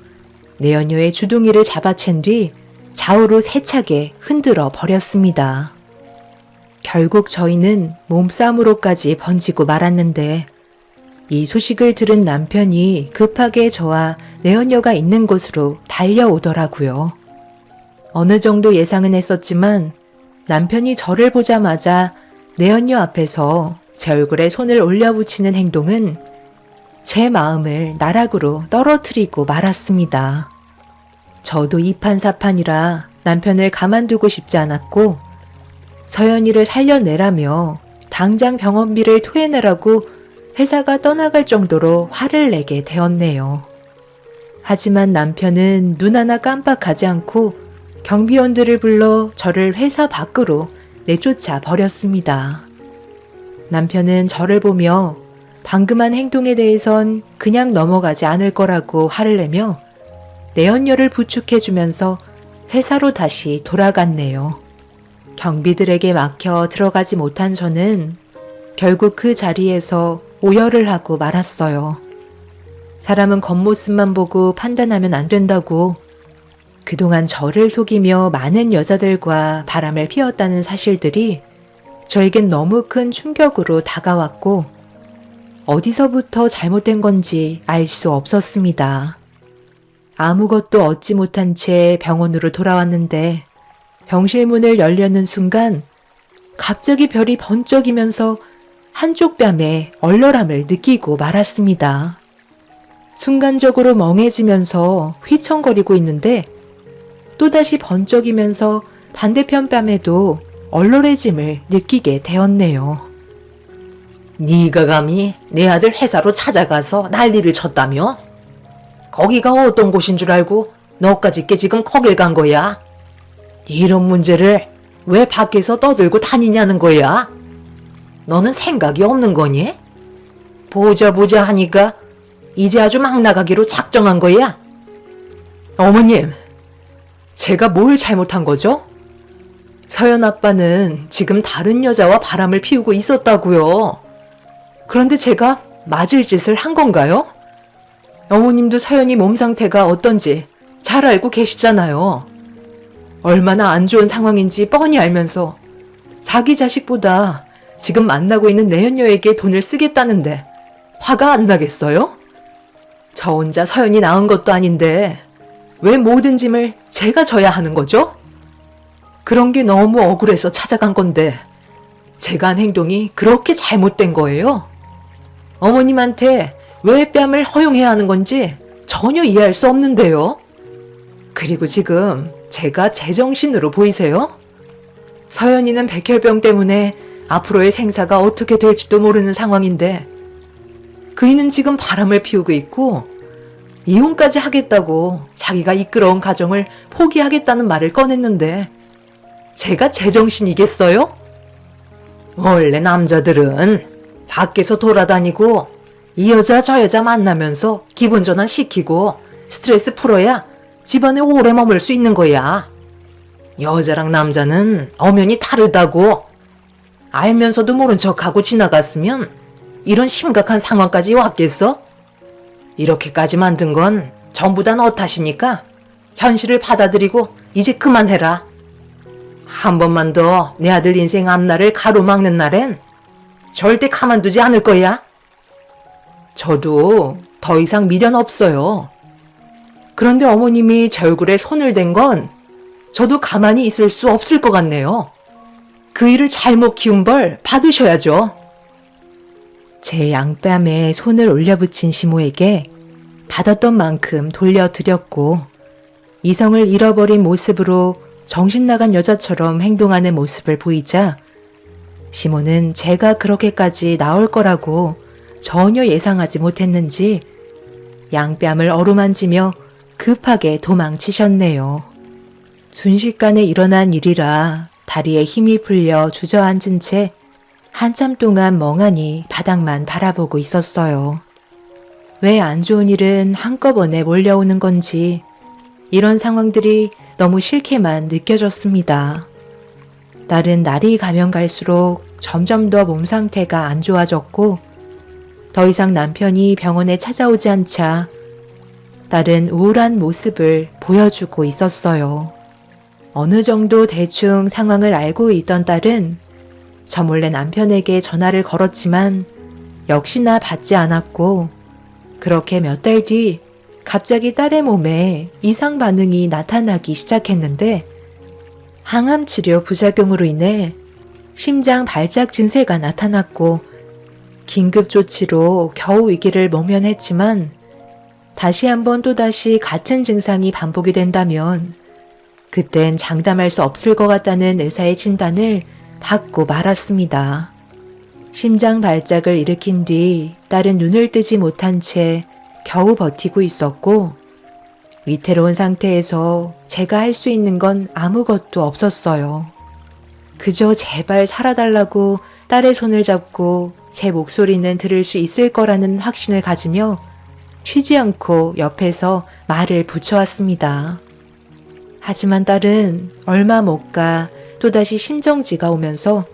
내연녀의 주둥이를 잡아챈 뒤 좌우로 세차게 흔들어 버렸습니다. 결국 저희는 몸싸움으로까지 번지고 말았는데 이 소식을 들은 남편이 급하게 저와 내연녀가 있는 곳으로 달려오더라고요. 어느 정도 예상은 했었지만 남편이 저를 보자마자 내연녀 앞에서 제 얼굴에 손을 올려붙이는 행동은 제 마음을 나락으로 떨어뜨리고 말았습니다. 저도 이판사판이라 남편을 가만두고 싶지 않았고 서연이를 살려내라며 당장 병원비를 토해내라고 회사가 떠나갈 정도로 화를 내게 되었네요. 하지만 남편은 눈 하나 깜빡하지 않고 경비원들을 불러 저를 회사 밖으로 내쫓아 버렸습니다. 남편은 저를 보며 방금 한 행동에 대해선 그냥 넘어가지 않을 거라고 화를 내며 내연녀를 부축해주면서 회사로 다시 돌아갔네요. 경비들에게 막혀 들어가지 못한 저는 결국 그 자리에서 오열을 하고 말았어요. 사람은 겉모습만 보고 판단하면 안 된다고. 그동안 저를 속이며 많은 여자들과 바람을 피웠다는 사실들이 저에겐 너무 큰 충격으로 다가왔고 어디서부터 잘못된 건지 알 수 없었습니다. 아무것도 얻지 못한 채 병원으로 돌아왔는데 병실 문을 열려는 순간 갑자기 별이 번쩍이면서 한쪽 뺨에 얼얼함을 느끼고 말았습니다. 순간적으로 멍해지면서 휘청거리고 있는데 또다시 번쩍이면서 반대편 뺨에도 얼얼해짐을 느끼게 되었네요. 네가 감히 내 아들 회사로 찾아가서 난리를 쳤다며? 거기가 어떤 곳인 줄 알고 너까지 게 지금 거길 간 거야? 이런 문제를 왜 밖에서 떠들고 다니냐는 거야? 너는 생각이 없는 거니? 보자 하니까 이제 아주 막 나가기로 작정한 거야? 어머님, 제가 뭘 잘못한 거죠? 서연 아빠는 지금 다른 여자와 바람을 피우고 있었다고요. 그런데 제가 맞을 짓을 한 건가요? 어머님도 서연이 몸 상태가 어떤지 잘 알고 계시잖아요. 얼마나 안 좋은 상황인지 뻔히 알면서 자기 자식보다 지금 만나고 있는 내연녀에게 돈을 쓰겠다는데 화가 안 나겠어요? 저 혼자 서연이 낳은 것도 아닌데 왜 모든 짐을 제가 져야 하는 거죠? 그런 게 너무 억울해서 찾아간 건데 제가 한 행동이 그렇게 잘못된 거예요? 어머님한테 왜 뺨을 허용해야 하는 건지 전혀 이해할 수 없는데요. 그리고 지금 제가 제정신으로 보이세요? 서연이는 백혈병 때문에 앞으로의 생사가 어떻게 될지도 모르는 상황인데 그이는 지금 바람을 피우고 있고 이혼까지 하겠다고 자기가 이끌어온 가정을 포기하겠다는 말을 꺼냈는데 제가 제정신이겠어요? 원래 남자들은 밖에서 돌아다니고 이 여자 저 여자 만나면서 기분 전환 시키고 스트레스 풀어야 집안에 오래 머물 수 있는 거야. 여자랑 남자는 엄연히 다르다고. 알면서도 모른 척하고 지나갔으면 이런 심각한 상황까지 왔겠어? 이렇게까지 만든 건 전부 다 너 탓이니까 현실을 받아들이고 이제 그만해라. 한 번만 더 내 아들 인생 앞날을 가로막는 날엔 절대 가만두지 않을 거야. 저도 더 이상 미련 없어요. 그런데 어머님이 제 얼굴에 손을 댄 건 저도 가만히 있을 수 없을 것 같네요. 그 일을 잘못 키운 벌 받으셔야죠. 제 양뺨에 손을 올려붙인 시모에게 받았던 만큼 돌려드렸고 이성을 잃어버린 모습으로 정신나간 여자처럼 행동하는 모습을 보이자 시모는 제가 그렇게까지 나올 거라고 전혀 예상하지 못했는지 양뺨을 어루만지며 급하게 도망치셨네요. 순식간에 일어난 일이라 다리에 힘이 풀려 주저앉은 채 한참 동안 멍하니 바닥만 바라보고 있었어요. 왜 안 좋은 일은 한꺼번에 몰려오는 건지 이런 상황들이 너무 싫게만 느껴졌습니다. 딸은 날이 가면 갈수록 점점 더 몸 상태가 안 좋아졌고 더 이상 남편이 병원에 찾아오지 않자 딸은 우울한 모습을 보여주고 있었어요. 어느 정도 대충 상황을 알고 있던 딸은 저 몰래 남편에게 전화를 걸었지만 역시나 받지 않았고 그렇게 몇 달 뒤 갑자기 딸의 몸에 이상 반응이 나타나기 시작했는데 항암 치료 부작용으로 인해 심장 발작 증세가 나타났고 긴급 조치로 겨우 위기를 모면했지만 다시 한번 또다시 같은 증상이 반복이 된다면 그땐 장담할 수 없을 것 같다는 의사의 진단을 받고 말았습니다. 심장 발작을 일으킨 뒤 딸은 눈을 뜨지 못한 채 겨우 버티고 있었고 위태로운 상태에서 제가 할 수 있는 건 아무것도 없었어요. 그저 제발 살아달라고 딸의 손을 잡고 제 목소리는 들을 수 있을 거라는 확신을 가지며 쉬지 않고 옆에서 말을 붙여왔습니다. 하지만 딸은 얼마 못 가 또다시 심정지가 오면서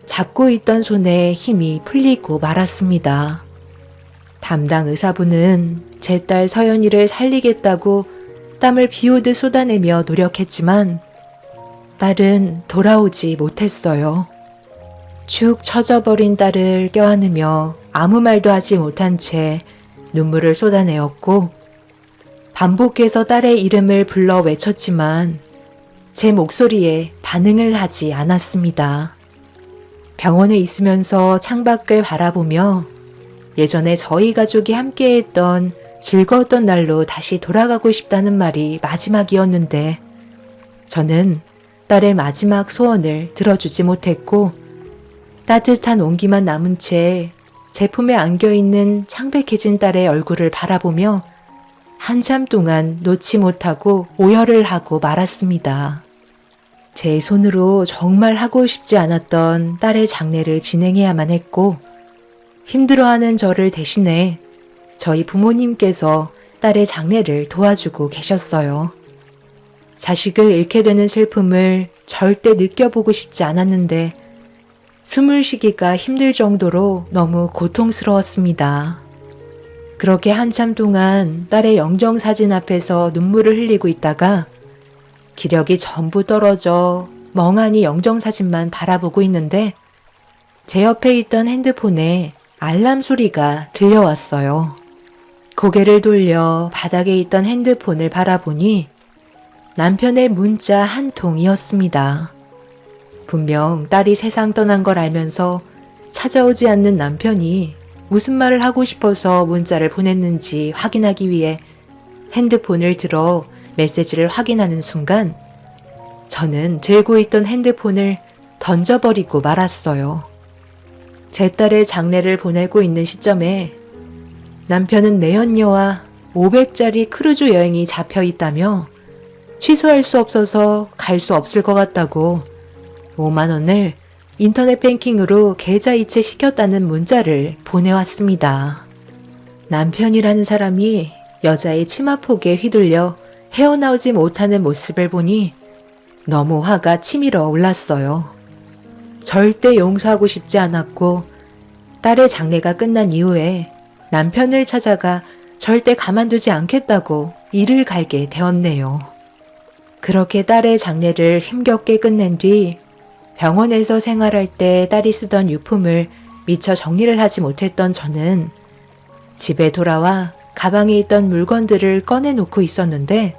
잡고 있던 손에 힘이 풀리고 말았습니다. 담당 의사분은 제 딸 서연이를 살리겠다고 땀을 비오듯 쏟아내며 노력했지만 딸은 돌아오지 못했어요. 축 처져버린 딸을 껴안으며 아무 말도 하지 못한 채 눈물을 쏟아내었고 반복해서 딸의 이름을 불러 외쳤지만 제 목소리에 반응을 하지 않았습니다. 병원에 있으면서 창밖을 바라보며 예전에 저희 가족이 함께했던 즐거웠던 날로 다시 돌아가고 싶다는 말이 마지막이었는데 저는 딸의 마지막 소원을 들어주지 못했고 따뜻한 온기만 남은 채 제품에 안겨있는 창백해진 딸의 얼굴을 바라보며 한참 동안 놓지 못하고 오열을 하고 말았습니다. 제 손으로 정말 하고 싶지 않았던 딸의 장례를 진행해야만 했고 힘들어하는 저를 대신해 저희 부모님께서 딸의 장례를 도와주고 계셨어요. 자식을 잃게 되는 슬픔을 절대 느껴보고 싶지 않았는데 숨을 쉬기가 힘들 정도로 너무 고통스러웠습니다. 그렇게 한참 동안 딸의 영정사진 앞에서 눈물을 흘리고 있다가 기력이 전부 떨어져 멍하니 영정사진만 바라보고 있는데 제 옆에 있던 핸드폰에 알람 소리가 들려왔어요. 고개를 돌려 바닥에 있던 핸드폰을 바라보니 남편의 문자 한 통이었습니다. 분명 딸이 세상 떠난 걸 알면서 찾아오지 않는 남편이 무슨 말을 하고 싶어서 문자를 보냈는지 확인하기 위해 핸드폰을 들어 메시지를 확인하는 순간 저는 들고 있던 핸드폰을 던져버리고 말았어요. 제 딸의 장례를 보내고 있는 시점에 남편은 내연녀와 500짜리 크루즈 여행이 잡혀 있다며 취소할 수 없어서 갈 수 없을 것 같다고 5만 원을 인터넷 뱅킹으로 계좌 이체 시켰다는 문자를 보내왔습니다. 남편이라는 사람이 여자의 치마폭에 휘둘려 헤어나오지 못하는 모습을 보니 너무 화가 치밀어 올랐어요. 절대 용서하고 싶지 않았고 딸의 장례가 끝난 이후에 남편을 찾아가 절대 가만두지 않겠다고 이를 갈게 되었네요. 그렇게 딸의 장례를 힘겹게 끝낸 뒤 병원에서 생활할 때 딸이 쓰던 유품을 미처 정리를 하지 못했던 저는 집에 돌아와 가방에 있던 물건들을 꺼내놓고 있었는데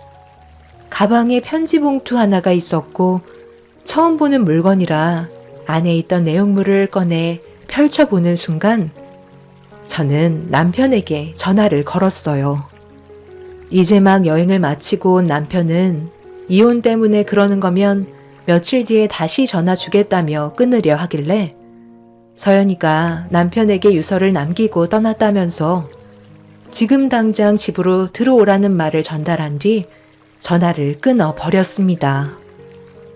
가방에 편지 봉투 하나가 있었고 처음 보는 물건이라 안에 있던 내용물을 꺼내 펼쳐보는 순간 저는 남편에게 전화를 걸었어요. 이제 막 여행을 마치고 온 남편은 이혼 때문에 그러는 거면 며칠 뒤에 다시 전화 주겠다며 끊으려 하길래 서연이가 남편에게 유서를 남기고 떠났다면서 지금 당장 집으로 들어오라는 말을 전달한 뒤 전화를 끊어 버렸습니다.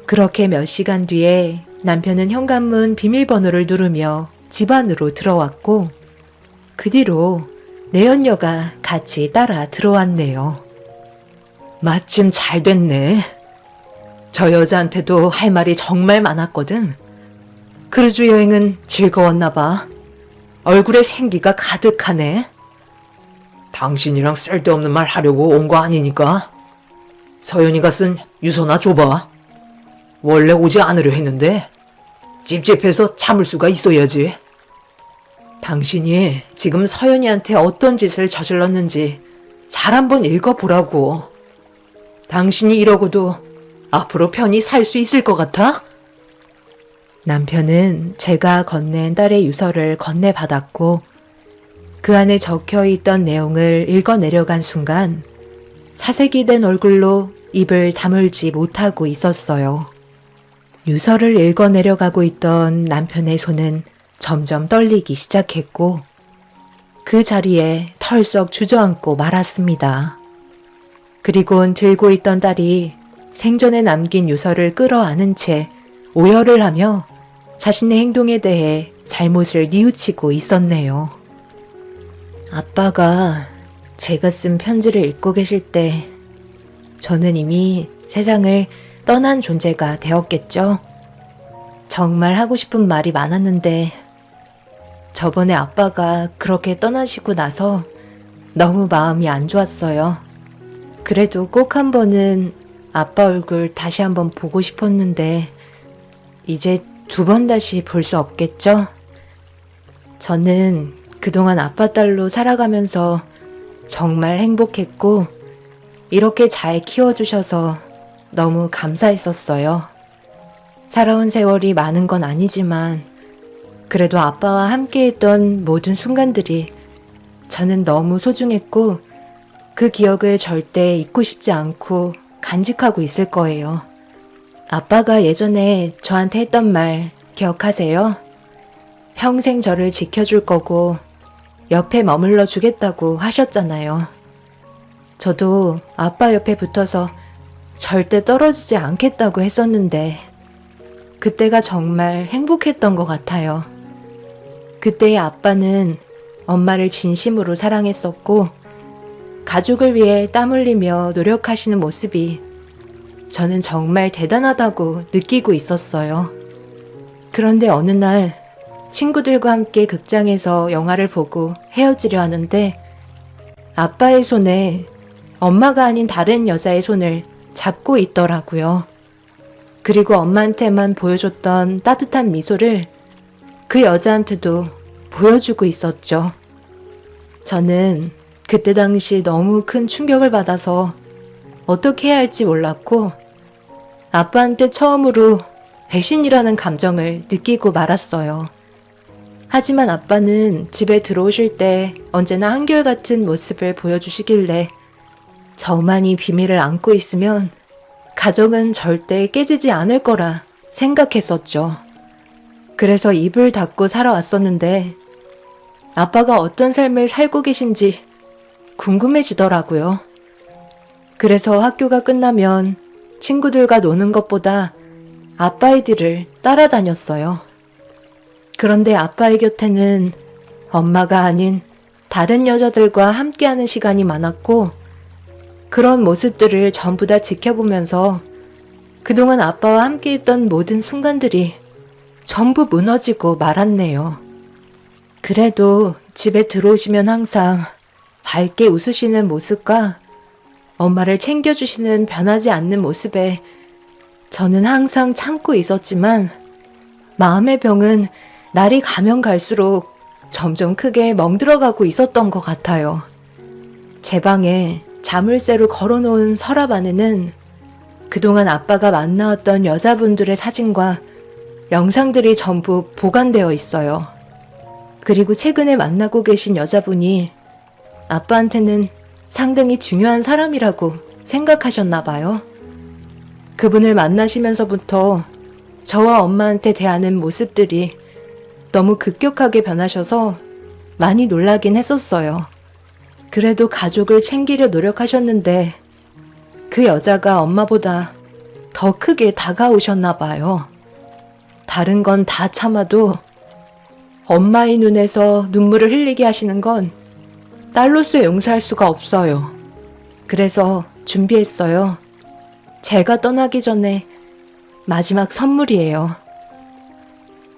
그렇게 몇 시간 뒤에 남편은 현관문 비밀번호를 누르며 집 안으로 들어왔고 그 뒤로 내연녀가 같이 따라 들어왔네요. 마침 잘 됐네. 저 여자한테도 할 말이 정말 많았거든. 크루즈 여행은 즐거웠나 봐. 얼굴에 생기가 가득하네. 당신이랑 쓸데없는 말 하려고 온 거 아니니까. 서연이가 쓴 유서나 줘봐. 원래 오지 않으려 했는데 찝찝해서 참을 수가 있어야지. 당신이 지금 서연이한테 어떤 짓을 저질렀는지 잘 한번 읽어보라고. 당신이 이러고도 앞으로 편히 살 수 있을 것 같아? 남편은 제가 건넨 딸의 유서를 건네받았고 그 안에 적혀있던 내용을 읽어내려간 순간 사색이 된 얼굴로 입을 다물지 못하고 있었어요. 유서를 읽어내려가고 있던 남편의 손은 점점 떨리기 시작했고 그 자리에 털썩 주저앉고 말았습니다. 그리곤 들고 있던 딸이 생전에 남긴 유서를 끌어안은 채 오열을 하며 자신의 행동에 대해 잘못을 뉘우치고 있었네요. 아빠가 제가 쓴 편지를 읽고 계실 때 저는 이미 세상을 떠난 존재가 되었겠죠. 정말 하고 싶은 말이 많았는데 저번에 아빠가 그렇게 떠나시고 나서 너무 마음이 안 좋았어요. 그래도 꼭 한 번은 아빠 얼굴 다시 한번 보고 싶었는데 이제 두 번 다시 볼 수 없겠죠? 저는 그동안 아빠 딸로 살아가면서 정말 행복했고, 이렇게 잘 키워주셔서 너무 감사했었어요. 살아온 세월이 많은 건 아니지만, 그래도 아빠와 함께했던 모든 순간들이 저는 너무 소중했고, 그 기억을 절대 잊고 싶지 않고 간직하고 있을 거예요. 아빠가 예전에 저한테 했던 말 기억하세요? 평생 저를 지켜줄 거고 옆에 머물러 주겠다고 하셨잖아요. 저도 아빠 옆에 붙어서 절대 떨어지지 않겠다고 했었는데 그때가 정말 행복했던 것 같아요. 그때의 아빠는 엄마를 진심으로 사랑했었고 가족을 위해 땀 흘리며 노력하시는 모습이 저는 정말 대단하다고 느끼고 있었어요. 그런데 어느 날 친구들과 함께 극장에서 영화를 보고 헤어지려 하는데 아빠의 손에 엄마가 아닌 다른 여자의 손을 잡고 있더라고요. 그리고 엄마한테만 보여줬던 따뜻한 미소를 그 여자한테도 보여주고 있었죠. 저는 그때 당시 너무 큰 충격을 받아서 어떻게 해야 할지 몰랐고 아빠한테 처음으로 배신이라는 감정을 느끼고 말았어요. 하지만 아빠는 집에 들어오실 때 언제나 한결같은 모습을 보여주시길래 저만이 비밀을 안고 있으면 가정은 절대 깨지지 않을 거라 생각했었죠. 그래서 입을 닫고 살아왔었는데 아빠가 어떤 삶을 살고 계신지 궁금해지더라고요. 그래서 학교가 끝나면 친구들과 노는 것보다 아빠의 뒤를 따라다녔어요. 그런데 아빠의 곁에는 엄마가 아닌 다른 여자들과 함께하는 시간이 많았고 그런 모습들을 전부 다 지켜보면서 그동안 아빠와 함께했던 모든 순간들이 전부 무너지고 말았네요. 그래도 집에 들어오시면 항상 밝게 웃으시는 모습과 엄마를 챙겨주시는 변하지 않는 모습에 저는 항상 참고 있었지만 마음의 병은 날이 가면 갈수록 점점 크게 멍들어가고 있었던 것 같아요. 제 방에 자물쇠로 걸어놓은 서랍 안에는 그동안 아빠가 만나왔던 여자분들의 사진과 영상들이 전부 보관되어 있어요. 그리고 최근에 만나고 계신 여자분이 아빠한테는 상당히 중요한 사람이라고 생각하셨나 봐요. 그분을 만나시면서부터 저와 엄마한테 대하는 모습들이 너무 급격하게 변하셔서 많이 놀라긴 했었어요. 그래도 가족을 챙기려 노력하셨는데 그 여자가 엄마보다 더 크게 다가오셨나 봐요. 다른 건 다 참아도 엄마의 눈에서 눈물을 흘리게 하시는 건 딸로서 용서할 수가 없어요. 그래서 준비했어요. 제가 떠나기 전에 마지막 선물이에요.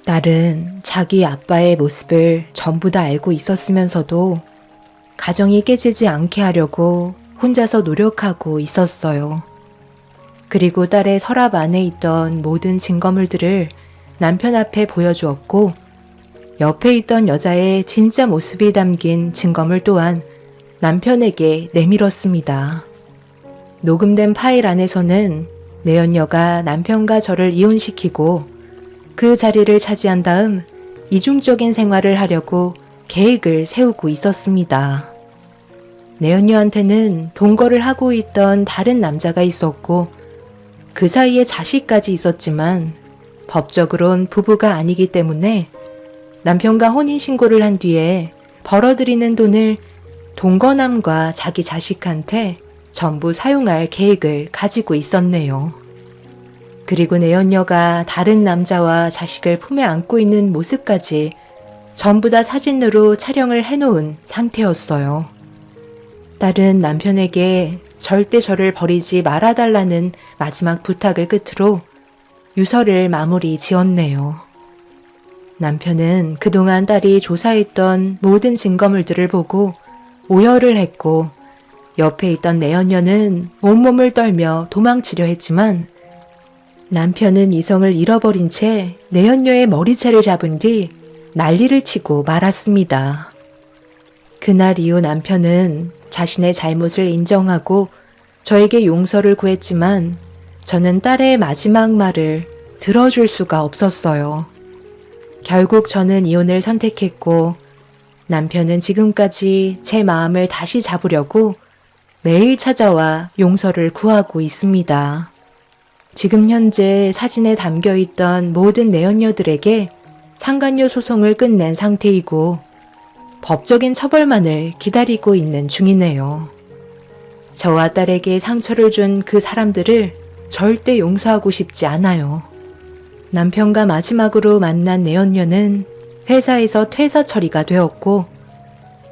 딸은 자기 아빠의 모습을 전부 다 알고 있었으면서도 가정이 깨지지 않게 하려고 혼자서 노력하고 있었어요. 그리고 딸의 서랍 안에 있던 모든 증거물들을 남편 앞에 보여주었고 옆에 있던 여자의 진짜 모습이 담긴 증거물 또한 남편에게 내밀었습니다. 녹음된 파일 안에서는 내연녀가 남편과 저를 이혼시키고 그 자리를 차지한 다음 이중적인 생활을 하려고 계획을 세우고 있었습니다. 내연녀한테는 동거를 하고 있던 다른 남자가 있었고 그 사이에 자식까지 있었지만 법적으론 부부가 아니기 때문에 남편과 혼인신고를 한 뒤에 벌어들이는 돈을 동거남과 자기 자식한테 전부 사용할 계획을 가지고 있었네요. 그리고 내연녀가 다른 남자와 자식을 품에 안고 있는 모습까지 전부 다 사진으로 촬영을 해놓은 상태였어요. 딸은 남편에게 절대 저를 버리지 말아달라는 마지막 부탁을 끝으로 유서를 마무리 지었네요. 남편은 그동안 딸이 조사했던 모든 증거물들을 보고 오열을 했고 옆에 있던 내연녀는 온몸을 떨며 도망치려 했지만 남편은 이성을 잃어버린 채 내연녀의 머리채를 잡은 뒤 난리를 치고 말았습니다. 그날 이후 남편은 자신의 잘못을 인정하고 저에게 용서를 구했지만 저는 딸의 마지막 말을 들어줄 수가 없었어요. 결국 저는 이혼을 선택했고 남편은 지금까지 제 마음을 다시 잡으려고 매일 찾아와 용서를 구하고 있습니다. 지금 현재 사진에 담겨있던 모든 내연녀들에게 상간녀 소송을 끝낸 상태이고 법적인 처벌만을 기다리고 있는 중이네요. 저와 딸에게 상처를 준 그 사람들을 절대 용서하고 싶지 않아요. 남편과 마지막으로 만난 내연녀는 회사에서 퇴사 처리가 되었고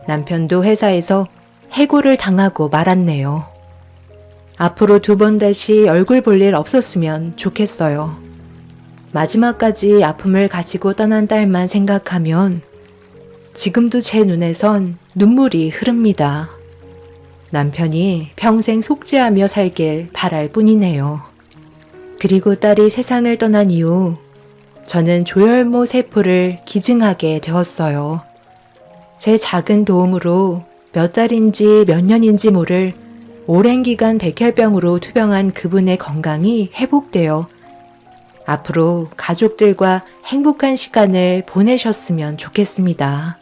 남편도 회사에서 해고를 당하고 말았네요. 앞으로 2번 다시 얼굴 볼 일 없었으면 좋겠어요. 마지막까지 아픔을 가지고 떠난 딸만 생각하면 지금도 제 눈에선 눈물이 흐릅니다. 남편이 평생 속죄하며 살길 바랄 뿐이네요. 그리고 딸이 세상을 떠난 이후 저는 조혈모 세포를 기증하게 되었어요. 제 작은 도움으로 몇 달인지 몇 년인지 모를 오랜 기간 백혈병으로 투병한 그분의 건강이 회복되어 앞으로 가족들과 행복한 시간을 보내셨으면 좋겠습니다.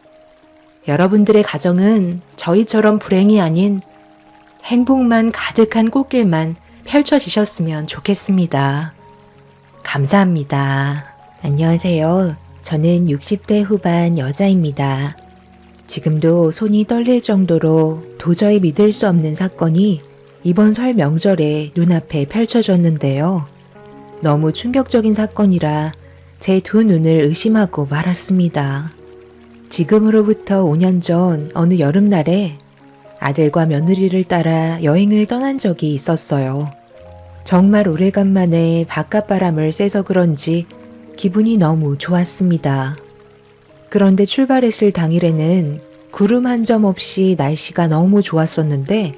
여러분들의 가정은 저희처럼 불행이 아닌 행복만 가득한 꽃길만 펼쳐지셨으면 좋겠습니다. 감사합니다. 안녕하세요. 저는 60대 후반 여자입니다. 지금도 손이 떨릴 정도로 도저히 믿을 수 없는 사건이 이번 설 명절에 눈앞에 펼쳐졌는데요. 너무 충격적인 사건이라 제 2눈을 의심하고 말았습니다. 지금으로부터 5년 전 어느 여름날에 아들과 며느리를 따라 여행을 떠난 적이 있었어요. 정말 오래간만에 바깥바람을 쐬서 그런지 기분이 너무 좋았습니다. 그런데 출발했을 당일에는 구름 한 점 없이 날씨가 너무 좋았었는데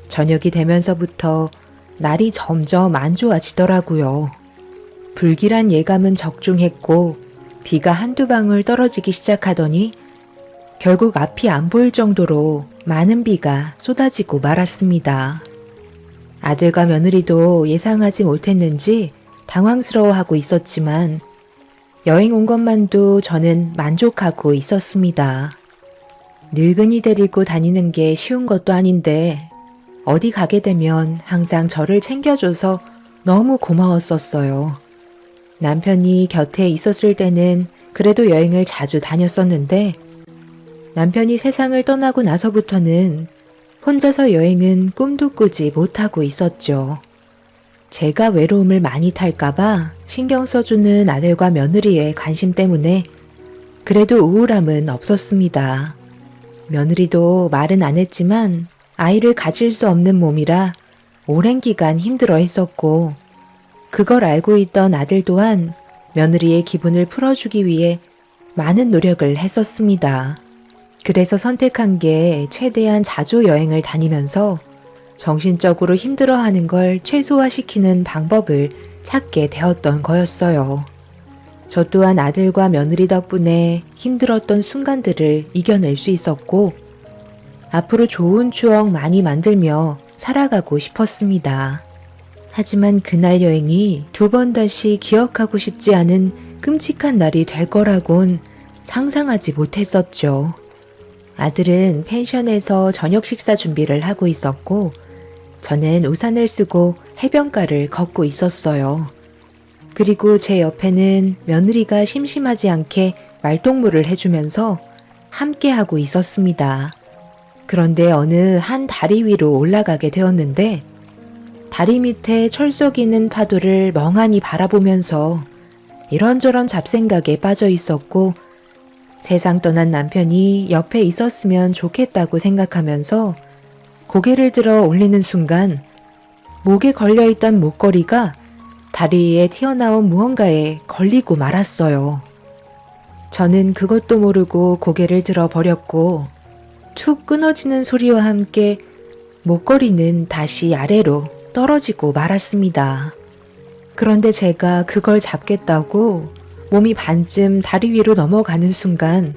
저녁이 되면서부터 날이 점점 안 좋아지더라고요. 불길한 예감은 적중했고 비가 한두 방울 떨어지기 시작하더니 결국 앞이 안 보일 정도로 많은 비가 쏟아지고 말았습니다. 아들과 며느리도 예상하지 못했는지 당황스러워하고 있었지만 여행 온 것만도 저는 만족하고 있었습니다. 늙은이 데리고 다니는 게 쉬운 것도 아닌데 어디 가게 되면 항상 저를 챙겨줘서 너무 고마웠었어요. 남편이 곁에 있었을 때는 그래도 여행을 자주 다녔었는데 남편이 세상을 떠나고 나서부터는 혼자서 여행은 꿈도 꾸지 못하고 있었죠. 제가 외로움을 많이 탈까봐 신경 써주는 아들과 며느리의 관심 때문에 그래도 우울함은 없었습니다. 며느리도 말은 안 했지만 아이를 가질 수 없는 몸이라 오랜 기간 힘들어 했었고 그걸 알고 있던 아들 또한 며느리의 기분을 풀어주기 위해 많은 노력을 했었습니다. 그래서 선택한 게 최대한 자주 여행을 다니면서 정신적으로 힘들어하는 걸 최소화시키는 방법을 찾게 되었던 거였어요. 저 또한 아들과 며느리 덕분에 힘들었던 순간들을 이겨낼 수 있었고 앞으로 좋은 추억 많이 만들며 살아가고 싶었습니다. 하지만 그날 여행이 2번 다시 기억하고 싶지 않은 끔찍한 날이 될 거라곤 상상하지 못했었죠. 아들은 펜션에서 저녁 식사 준비를 하고 있었고 저는 우산을 쓰고 해변가를 걷고 있었어요. 그리고 제 옆에는 며느리가 심심하지 않게 말동무를 해주면서 함께하고 있었습니다. 그런데 어느 한 다리 위로 올라가게 되었는데 다리 밑에 철썩이는 파도를 멍하니 바라보면서 이런저런 잡생각에 빠져 있었고 세상 떠난 남편이 옆에 있었으면 좋겠다고 생각하면서 고개를 들어 올리는 순간 목에 걸려있던 목걸이가 다리 위에 튀어나온 무언가에 걸리고 말았어요. 저는 그것도 모르고 고개를 들어 버렸고 툭 끊어지는 소리와 함께 목걸이는 다시 아래로 떨어지고 말았습니다. 그런데 제가 그걸 잡겠다고 몸이 반쯤 다리 위로 넘어가는 순간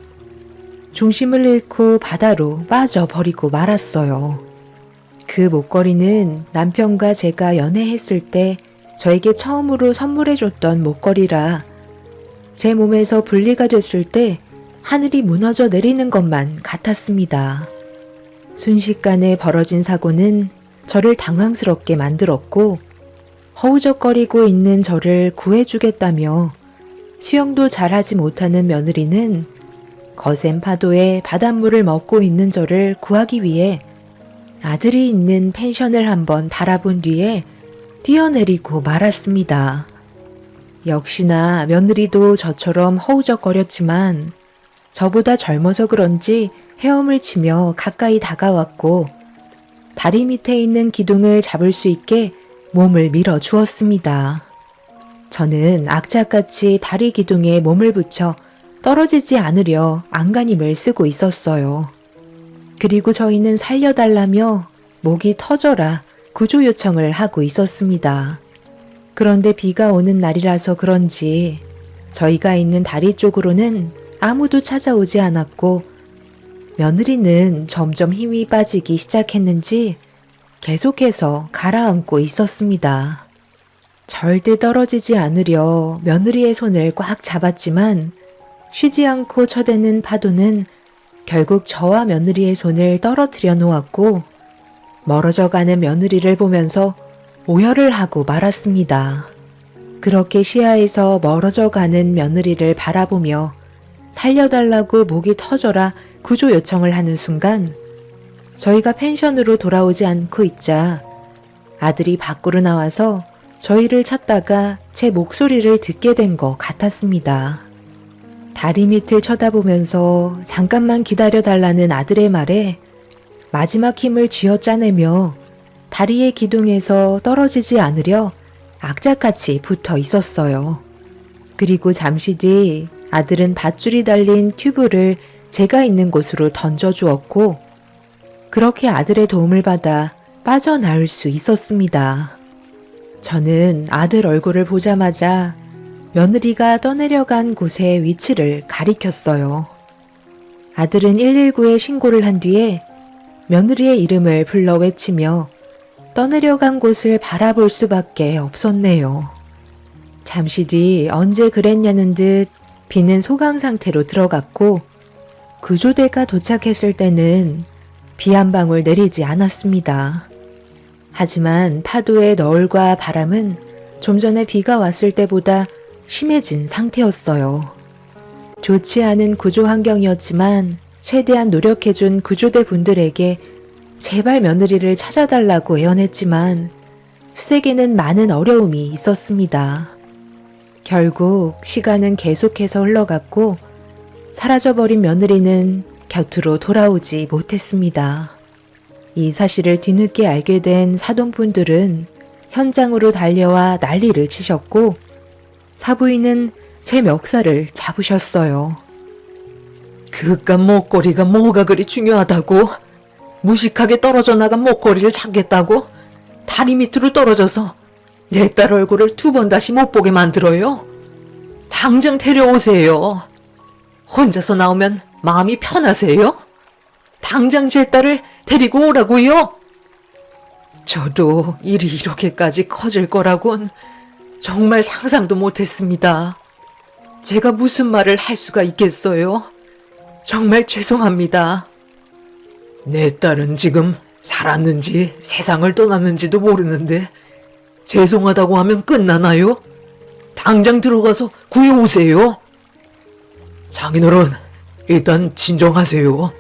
중심을 잃고 바다로 빠져버리고 말았어요. 그 목걸이는 남편과 제가 연애했을 때 저에게 처음으로 선물해줬던 목걸이라 제 몸에서 분리가 됐을 때 하늘이 무너져 내리는 것만 같았습니다. 순식간에 벌어진 사고는 저를 당황스럽게 만들었고 허우적거리고 있는 저를 구해주겠다며 수영도 잘하지 못하는 며느리는 거센 파도에 바닷물을 먹고 있는 저를 구하기 위해 아들이 있는 펜션을 한번 바라본 뒤에 뛰어내리고 말았습니다. 역시나 며느리도 저처럼 허우적거렸지만 저보다 젊어서 그런지 헤엄을 치며 가까이 다가왔고 다리 밑에 있는 기둥을 잡을 수 있게 몸을 밀어 주었습니다. 저는 악착같이 다리 기둥에 몸을 붙여 떨어지지 않으려 안간힘을 쓰고 있었어요. 그리고 저희는 살려달라며 목이 터져라 구조 요청을 하고 있었습니다. 그런데 비가 오는 날이라서 그런지 저희가 있는 다리 쪽으로는 아무도 찾아오지 않았고 며느리는 점점 힘이 빠지기 시작했는지 계속해서 가라앉고 있었습니다. 절대 떨어지지 않으려 며느리의 손을 꽉 잡았지만 쉬지 않고 쳐대는 파도는 결국 저와 며느리의 손을 떨어뜨려 놓았고 멀어져가는 며느리를 보면서 오열을 하고 말았습니다. 그렇게 시야에서 멀어져가는 며느리를 바라보며 살려달라고 목이 터져라 구조 요청을 하는 순간 저희가 펜션으로 돌아오지 않고 있자 아들이 밖으로 나와서 저희를 찾다가 제 목소리를 듣게 된 것 같았습니다. 다리 밑을 쳐다보면서 잠깐만 기다려달라는 아들의 말에 마지막 힘을 쥐어짜내며 다리의 기둥에서 떨어지지 않으려 악착같이 붙어 있었어요. 그리고 잠시 뒤 아들은 밧줄이 달린 튜브를 제가 있는 곳으로 던져주었고 그렇게 아들의 도움을 받아 빠져나올 수 있었습니다. 저는 아들 얼굴을 보자마자 며느리가 떠내려간 곳의 위치를 가리켰어요. 아들은 119에 신고를 한 뒤에 며느리의 이름을 불러 외치며 떠내려간 곳을 바라볼 수밖에 없었네요. 잠시 뒤 언제 그랬냐는 듯 비는 소강 상태로 들어갔고 구조대가 도착했을 때는 비 한 방울 내리지 않았습니다. 하지만 파도의 너울과 바람은 좀 전에 비가 왔을 때보다 심해진 상태였어요. 좋지 않은 구조 환경이었지만 최대한 노력해준 구조대 분들에게 제발 며느리를 찾아달라고 애원했지만 수색에는 많은 어려움이 있었습니다. 결국 시간은 계속해서 흘러갔고 사라져버린 며느리는 곁으로 돌아오지 못했습니다. 이 사실을 뒤늦게 알게 된 사돈분들은 현장으로 달려와 난리를 치셨고 사부인은 제 멱살을 잡으셨어요. 그깟 목걸이가 뭐가 그리 중요하다고? 무식하게 떨어져 나간 목걸이를 찾겠다고? 다리 밑으로 떨어져서 내 딸 얼굴을 2번 다시 못 보게 만들어요? 당장 데려오세요. 혼자서 나오면 마음이 편하세요? 당장 제 딸을 데리고 오라고요? 저도 일이 이렇게까지 커질 거라곤 정말 상상도 못했습니다. 제가 무슨 말을 할 수가 있겠어요? 정말 죄송합니다. 내 딸은 지금 살았는지 세상을 떠났는지도 모르는데 죄송하다고 하면 끝나나요? 당장 들어가서 구해오세요. 장인어른, 일단 진정하세요.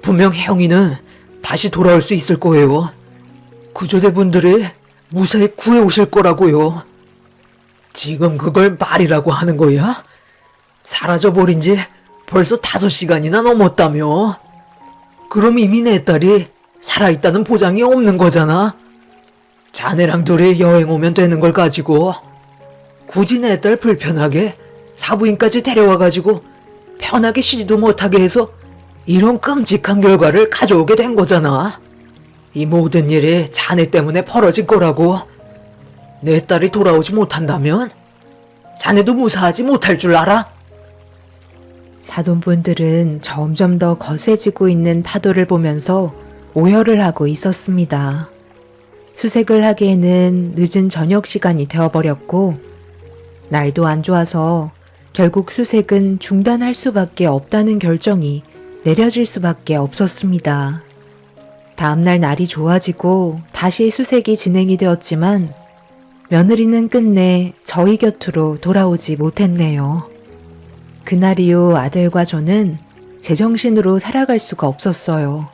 분명 혜영이는 다시 돌아올 수 있을 거예요. 구조대 분들이 무사히 구해오실 거라고요. 지금 그걸 말이라고 하는 거야? 사라져버린 지 벌써 5시간이나 넘었다며. 그럼 이미 내 딸이 살아있다는 보장이 없는 거잖아. 자네랑 둘이 여행 오면 되는 걸 가지고 굳이 내 딸 불편하게 사부인까지 데려와가지고 편하게 쉬지도 못하게 해서 이런 끔찍한 결과를 가져오게 된 거잖아. 이 모든 일이 자네 때문에 벌어진 거라고. 내 딸이 돌아오지 못한다면 자네도 무사하지 못할 줄 알아? 사돈분들은 점점 더 거세지고 있는 파도를 보면서 오열을 하고 있었습니다. 수색을 하기에는 늦은 저녁 시간이 되어버렸고 날도 안 좋아서 결국 수색은 중단할 수밖에 없다는 결정이 내려질 수밖에 없었습니다. 다음날 날이 좋아지고 다시 수색이 진행이 되었지만 며느리는 끝내 저희 곁으로 돌아오지 못했네요. 그날 이후 아들과 저는 제정신으로 살아갈 수가 없었어요.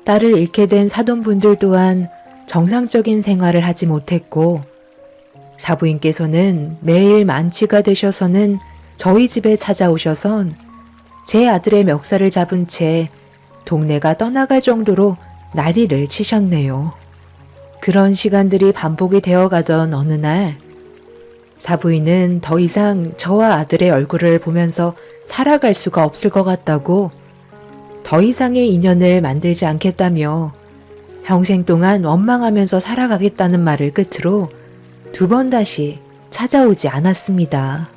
딸을 잃게 된 사돈분들 또한 정상적인 생활을 하지 못했고 사부인께서는 매일 만취가 되셔서는 저희 집에 찾아오셔선 제 아들의 멱살을 잡은 채 동네가 떠나갈 정도로 난리를 치셨네요. 그런 시간들이 반복이 되어가던 어느 날 사부인은 더 이상 저와 아들의 얼굴을 보면서 살아갈 수가 없을 것 같다고 더 이상의 인연을 만들지 않겠다며 평생 동안 원망하면서 살아가겠다는 말을 끝으로 2번 다시 찾아오지 않았습니다.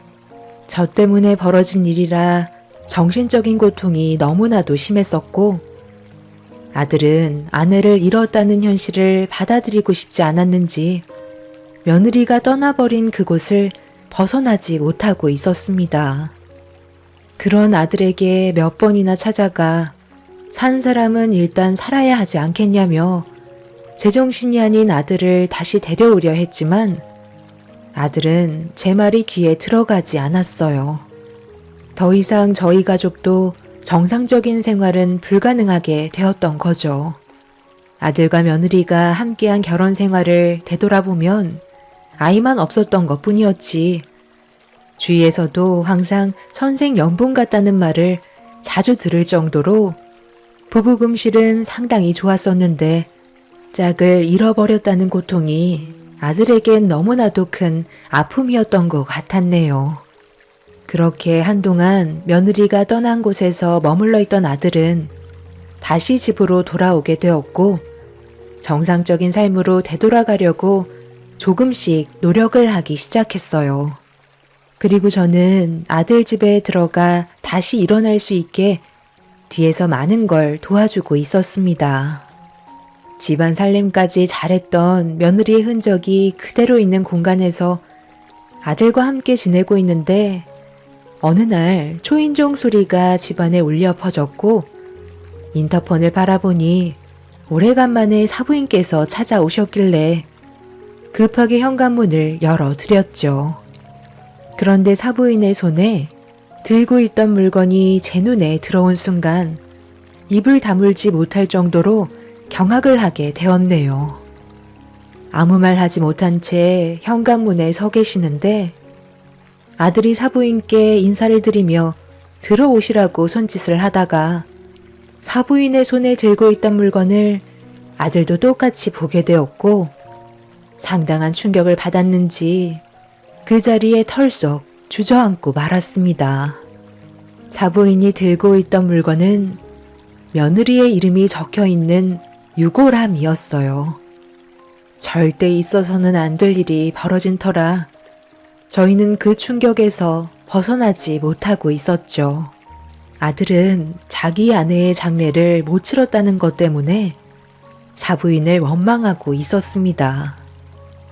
저 때문에 벌어진 일이라 정신적인 고통이 너무나도 심했었고 아들은 아내를 잃었다는 현실을 받아들이고 싶지 않았는지 며느리가 떠나버린 그곳을 벗어나지 못하고 있었습니다. 그런 아들에게 몇 번이나 찾아가 산 사람은 일단 살아야 하지 않겠냐며 제정신이 아닌 아들을 다시 데려오려 했지만 아들은 제 말이 귀에 들어가지 않았어요. 더 이상 저희 가족도 정상적인 생활은 불가능하게 되었던 거죠. 아들과 며느리가 함께한 결혼 생활을 되돌아보면 아이만 없었던 것 뿐이었지. 주위에서도 항상 천생연분 같다는 말을 자주 들을 정도로 부부금실은 상당히 좋았었는데 짝을 잃어버렸다는 고통이 아들에겐 너무나도 큰 아픔이었던 것 같았네요. 그렇게 한동안 며느리가 떠난 곳에서 머물러 있던 아들은 다시 집으로 돌아오게 되었고 정상적인 삶으로 되돌아가려고 조금씩 노력을 하기 시작했어요. 그리고 저는 아들 집에 들어가 다시 일어날 수 있게 뒤에서 많은 걸 도와주고 있었습니다. 집안 살림까지 잘했던 며느리의 흔적이 그대로 있는 공간에서 아들과 함께 지내고 있는데 어느 날 초인종 소리가 집안에 울려 퍼졌고 인터폰을 바라보니 오래간만에 사부인께서 찾아오셨길래 급하게 현관문을 열어드렸죠. 그런데 사부인의 손에 들고 있던 물건이 제 눈에 들어온 순간 입을 다물지 못할 정도로 경악을 하게 되었네요. 아무 말 하지 못한 채 현관문에 서 계시는데 아들이 사부인께 인사를 드리며 들어오시라고 손짓을 하다가 사부인의 손에 들고 있던 물건을 아들도 똑같이 보게 되었고 상당한 충격을 받았는지 그 자리에 털썩 주저앉고 말았습니다. 사부인이 들고 있던 물건은 며느리의 이름이 적혀있는 유골함이었어요. 절대 있어서는 안 될 일이 벌어진 터라 저희는 그 충격에서 벗어나지 못하고 있었죠. 아들은 자기 아내의 장례를 못 치렀다는 것 때문에 사부인을 원망하고 있었습니다.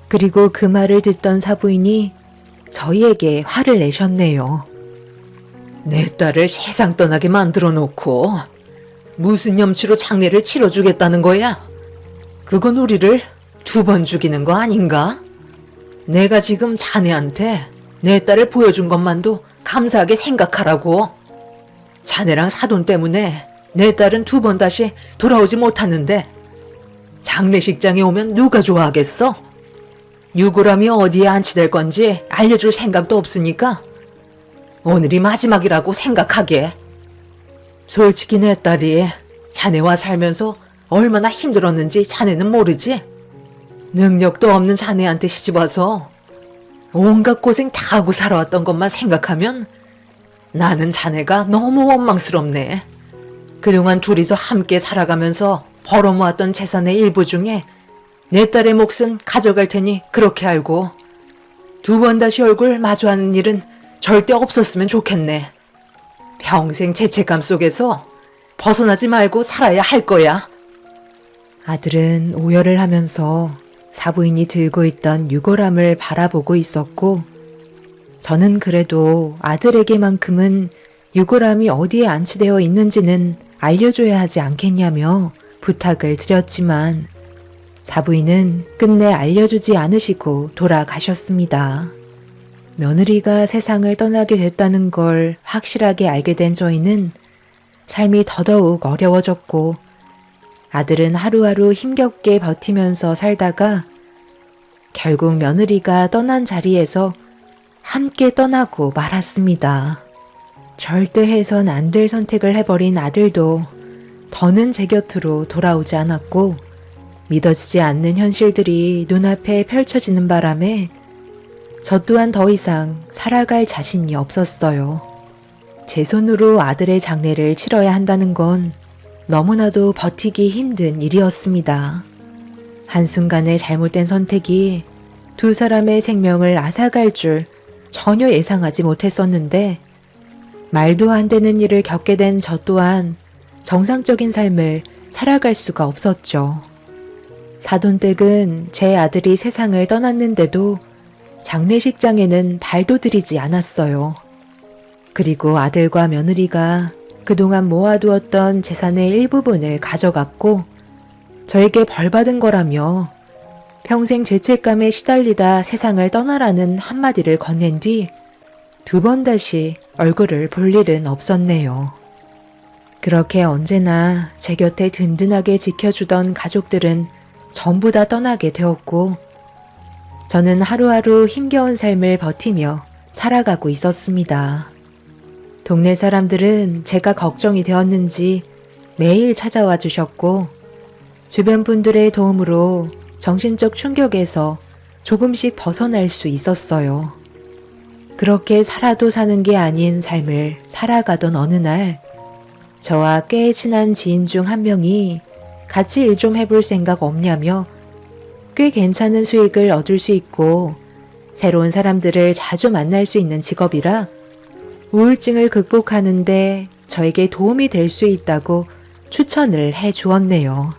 그리고 그 말을 듣던 사부인이 저희에게 화를 내셨네요. 내 딸을 세상 떠나게 만들어 놓고 무슨 염치로 장례를 치러주겠다는 거야? 그건 우리를 2번 죽이는 거 아닌가? 내가 지금 자네한테 내 딸을 보여준 것만도 감사하게 생각하라고. 자네랑 사돈 때문에 내 딸은 2번 다시 돌아오지 못하는데 장례식장에 오면 누가 좋아하겠어? 유골함이 어디에 안치될 건지 알려줄 생각도 없으니까 오늘이 마지막이라고 생각하게. 솔직히 내 딸이 자네와 살면서 얼마나 힘들었는지 자네는 모르지? 능력도 없는 자네한테 시집와서 온갖 고생 다 하고 살아왔던 것만 생각하면 나는 자네가 너무 원망스럽네. 그동안 둘이서 함께 살아가면서 벌어모았던 재산의 일부 중에 내 딸의 몫은 가져갈 테니 그렇게 알고. 두 번 다시 얼굴 마주하는 일은 절대 없었으면 좋겠네. 평생 죄책감 속에서 벗어나지 말고 살아야 할 거야. 아들은 오열을 하면서 사부인이 들고 있던 유골함을 바라보고 있었고, 저는 그래도 아들에게만큼은 유골함이 어디에 안치되어 있는지는 알려줘야 하지 않겠냐며 부탁을 드렸지만, 사부인은 끝내 알려주지 않으시고 돌아가셨습니다. 며느리가 세상을 떠나게 됐다는 걸 확실하게 알게 된 저희는 삶이 더더욱 어려워졌고, 아들은 하루하루 힘겹게 버티면서 살다가 결국 며느리가 떠난 자리에서 함께 떠나고 말았습니다. 절대 해선 안 될 선택을 해버린 아들도 더는 제 곁으로 돌아오지 않았고, 믿어지지 않는 현실들이 눈앞에 펼쳐지는 바람에 저 또한 더 이상 살아갈 자신이 없었어요. 제 손으로 아들의 장례를 치러야 한다는 건 너무나도 버티기 힘든 일이었습니다. 한순간의 잘못된 선택이 두 사람의 생명을 앗아갈 줄 전혀 예상하지 못했었는데, 말도 안 되는 일을 겪게 된 저 또한 정상적인 삶을 살아갈 수가 없었죠. 사돈댁은 제 아들이 세상을 떠났는데도 장례식장에는 발도 들이지 않았어요. 그리고 아들과 며느리가 그동안 모아두었던 재산의 일부분을 가져갔고, 저에게 벌받은 거라며 평생 죄책감에 시달리다 세상을 떠나라는 한마디를 건넨 뒤 두 번 다시 얼굴을 볼 일은 없었네요. 그렇게 언제나 제 곁에 든든하게 지켜주던 가족들은 전부 다 떠나게 되었고, 저는 하루하루 힘겨운 삶을 버티며 살아가고 있었습니다. 동네 사람들은 제가 걱정이 되었는지 매일 찾아와 주셨고, 주변 분들의 도움으로 정신적 충격에서 조금씩 벗어날 수 있었어요. 그렇게 살아도 사는 게 아닌 삶을 살아가던 어느 날, 저와 꽤 친한 지인 중 한 명이 같이 일 좀 해볼 생각 없냐며 꽤 괜찮은 수익을 얻을 수 있고 새로운 사람들을 자주 만날 수 있는 직업이라 우울증을 극복하는데 저에게 도움이 될 수 있다고 추천을 해 주었네요.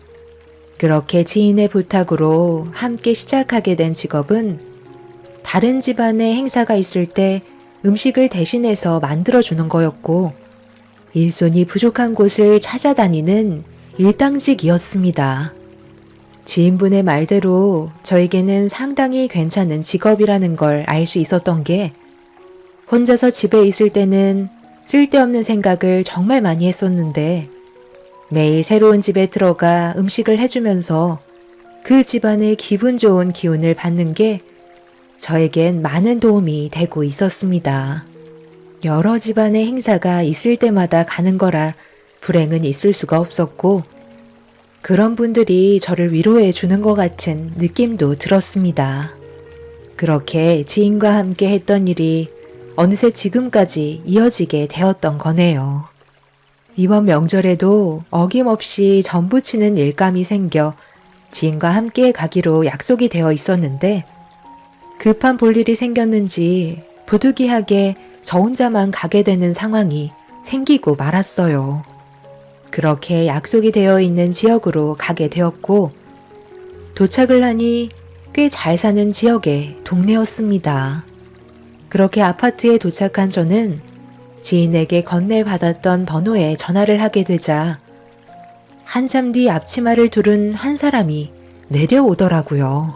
그렇게 지인의 부탁으로 함께 시작하게 된 직업은 다른 집안에 행사가 있을 때 음식을 대신해서 만들어주는 거였고, 일손이 부족한 곳을 찾아다니는 일당직이었습니다. 지인분의 말대로 저에게는 상당히 괜찮은 직업이라는 걸 알 수 있었던 게, 혼자서 집에 있을 때는 쓸데없는 생각을 정말 많이 했었는데, 매일 새로운 집에 들어가 음식을 해주면서 그 집안의 기분 좋은 기운을 받는 게 저에겐 많은 도움이 되고 있었습니다. 여러 집안의 행사가 있을 때마다 가는 거라 불행은 있을 수가 없었고, 그런 분들이 저를 위로해 주는 것 같은 느낌도 들었습니다. 그렇게 지인과 함께 했던 일이 어느새 지금까지 이어지게 되었던 거네요. 이번 명절에도 어김없이 전부치는 일감이 생겨 지인과 함께 가기로 약속이 되어 있었는데, 급한 볼일이 생겼는지 부득이하게 저 혼자만 가게 되는 상황이 생기고 말았어요. 그렇게 약속이 되어 있는 지역으로 가게 되었고, 도착을 하니 꽤 잘 사는 지역의 동네였습니다. 그렇게 아파트에 도착한 저는 지인에게 건네받았던 번호에 전화를 하게 되자 한참 뒤 앞치마를 두른 한 사람이 내려오더라고요.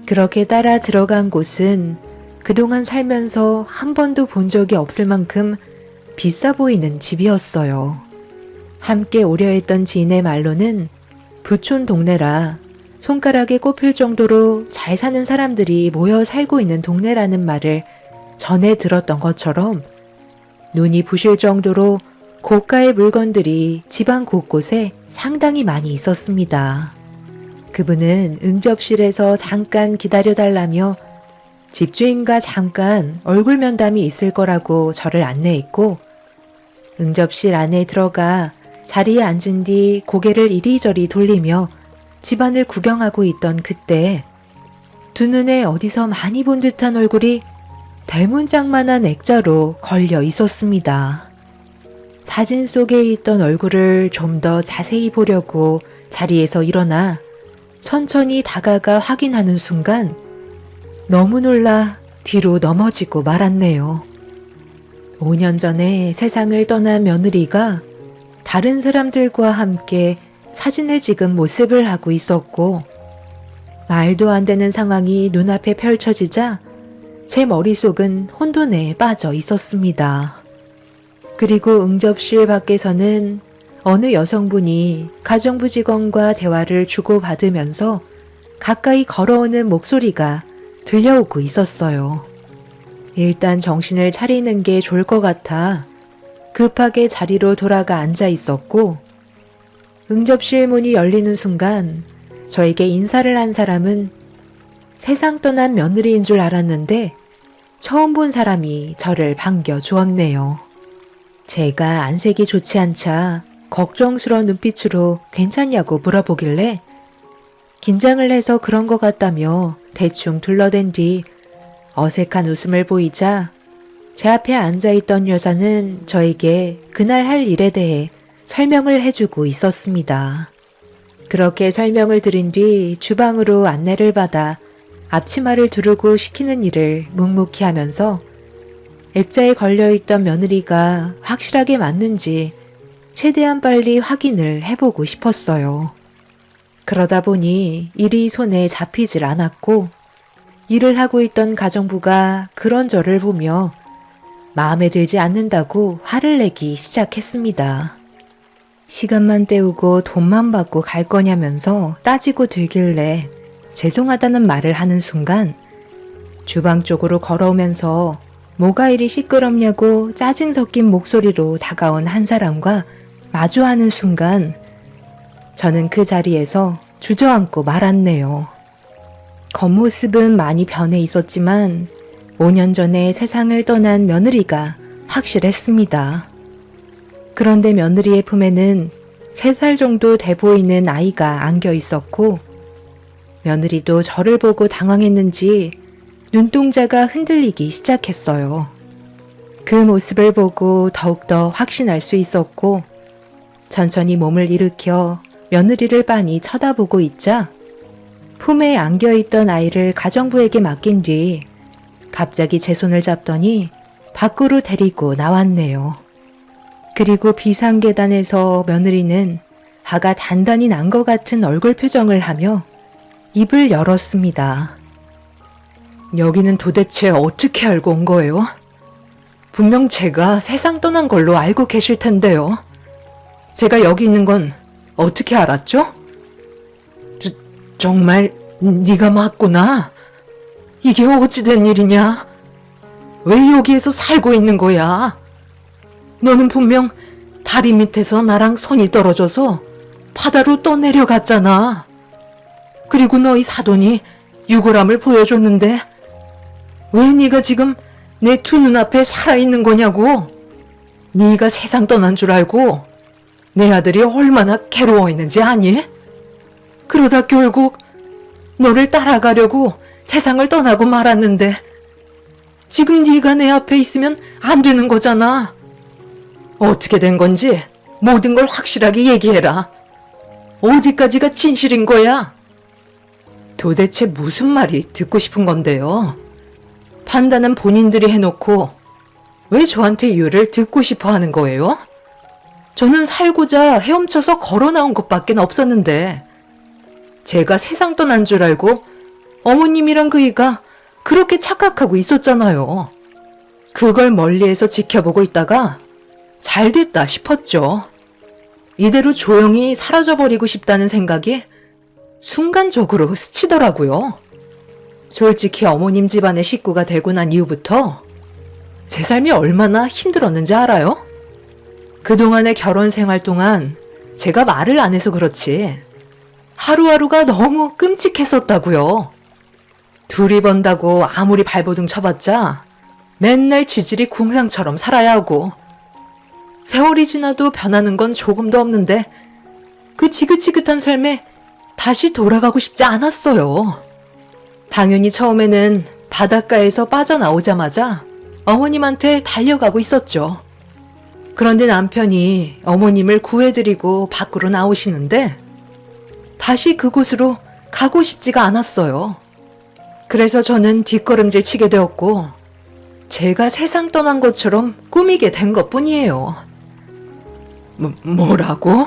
그렇게 따라 들어간 곳은 그동안 살면서 한 번도 본 적이 없을 만큼 비싸 보이는 집이었어요. 함께 오려 했던 지인의 말로는 부촌 동네라 손가락에 꼽힐 정도로 잘 사는 사람들이 모여 살고 있는 동네라는 말을 전해 들었던 것처럼 눈이 부실 정도로 고가의 물건들이 집안 곳곳에 상당히 많이 있었습니다. 그분은 응접실에서 잠깐 기다려달라며 집주인과 잠깐 얼굴 면담이 있을 거라고 저를 안내했고, 응접실 안에 들어가 자리에 앉은 뒤 고개를 이리저리 돌리며 집안을 구경하고 있던 그때 두 눈에 어디서 많이 본 듯한 얼굴이 대문짝만한 액자로 걸려 있었습니다. 사진 속에 있던 얼굴을 좀 더 자세히 보려고 자리에서 일어나 천천히 다가가 확인하는 순간 너무 놀라 뒤로 넘어지고 말았네요. 5년 전에 세상을 떠난 며느리가 다른 사람들과 함께 사진을 찍은 모습을 하고 있었고, 말도 안 되는 상황이 눈앞에 펼쳐지자 제 머릿속은 혼돈에 빠져 있었습니다. 그리고 응접실 밖에서는 어느 여성분이 가정부 직원과 대화를 주고받으면서 가까이 걸어오는 목소리가 들려오고 있었어요. 일단 정신을 차리는 게 좋을 것 같아 급하게 자리로 돌아가 앉아 있었고, 응접실 문이 열리는 순간 저에게 인사를 한 사람은 세상 떠난 며느리인 줄 알았는데 처음 본 사람이 저를 반겨주었네요. 제가 안색이 좋지 않자 걱정스러운 눈빛으로 괜찮냐고 물어보길래 긴장을 해서 그런 것 같다며 대충 둘러댄 뒤 어색한 웃음을 보이자 제 앞에 앉아있던 여자는 저에게 그날 할 일에 대해 설명을 해주고 있었습니다. 그렇게 설명을 드린 뒤 주방으로 안내를 받아 앞치마를 두르고 시키는 일을 묵묵히 하면서 액자에 걸려있던 며느리가 확실하게 맞는지 최대한 빨리 확인을 해보고 싶었어요. 그러다 보니 일이 손에 잡히질 않았고 일을 하고 있던 가정부가 그런 저를 보며 마음에 들지 않는다고 화를 내기 시작했습니다. 시간만 때우고 돈만 받고 갈 거냐면서 따지고 들길래 죄송하다는 말을 하는 순간 주방 쪽으로 걸어오면서 뭐가 이리 시끄럽냐고 짜증 섞인 목소리로 다가온 한 사람과 마주하는 순간 저는 그 자리에서 주저앉고 말았네요. 겉모습은 많이 변해 있었지만 5년 전에 세상을 떠난 며느리가 확실했습니다. 그런데 며느리의 품에는 3살 정도 돼 보이는 아이가 안겨 있었고, 며느리도 저를 보고 당황했는지 눈동자가 흔들리기 시작했어요. 그 모습을 보고 더욱더 확신할 수 있었고, 천천히 몸을 일으켜 며느리를 빤히 쳐다보고 있자 품에 안겨있던 아이를 가정부에게 맡긴 뒤 갑자기 제 손을 잡더니 밖으로 데리고 나왔네요. 그리고 비상계단에서 며느리는 화가 단단히 난 것 같은 얼굴 표정을 하며 입을 열었습니다. 여기는 도대체 어떻게 알고 온 거예요? 분명 제가 세상 떠난 걸로 알고 계실 텐데요. 제가 여기 있는 건 어떻게 알았죠? 정말 네가 맞구나. 이게 어찌 된 일이냐? 왜 여기에서 살고 있는 거야? 너는 분명 다리 밑에서 나랑 손이 떨어져서 바다로 떠내려갔잖아. 그리고 너희 사돈이 유골함을 보여줬는데 왜 네가 지금 내 두 눈앞에 살아있는 거냐고. 네가 세상 떠난 줄 알고 내 아들이 얼마나 괴로워했는지 아니? 그러다 결국 너를 따라가려고 세상을 떠나고 말았는데 지금 네가 내 앞에 있으면 안 되는 거잖아. 어떻게 된 건지 모든 걸 확실하게 얘기해라. 어디까지가 진실인 거야? 도대체 무슨 말이 듣고 싶은 건데요? 판단은 본인들이 해놓고 왜 저한테 이유를 듣고 싶어 하는 거예요? 저는 살고자 헤엄쳐서 걸어 나온 것밖에 없었는데 제가 세상 떠난 줄 알고 어머님이랑 그이가 그렇게 착각하고 있었잖아요. 그걸 멀리에서 지켜보고 있다가 잘 됐다 싶었죠. 이대로 조용히 사라져버리고 싶다는 생각이 순간적으로 스치더라고요. 솔직히 어머님 집안의 식구가 되고 난 이후부터 제 삶이 얼마나 힘들었는지 알아요? 그동안의 결혼 생활 동안 제가 말을 안 해서 그렇지 하루하루가 너무 끔찍했었다고요. 둘이 번다고 아무리 발버둥 쳐봤자 맨날 지질이 궁상처럼 살아야 하고 세월이 지나도 변하는 건 조금도 없는데 그 지긋지긋한 삶에 다시 돌아가고 싶지 않았어요. 당연히 처음에는 바닷가에서 빠져나오자마자 어머님한테 달려가고 있었죠. 그런데 남편이 어머님을 구해드리고 밖으로 나오시는데 다시 그곳으로 가고 싶지가 않았어요. 그래서 저는 뒷걸음질 치게 되었고 제가 세상 떠난 것처럼 꾸미게 된 것뿐이에요. 뭐라고?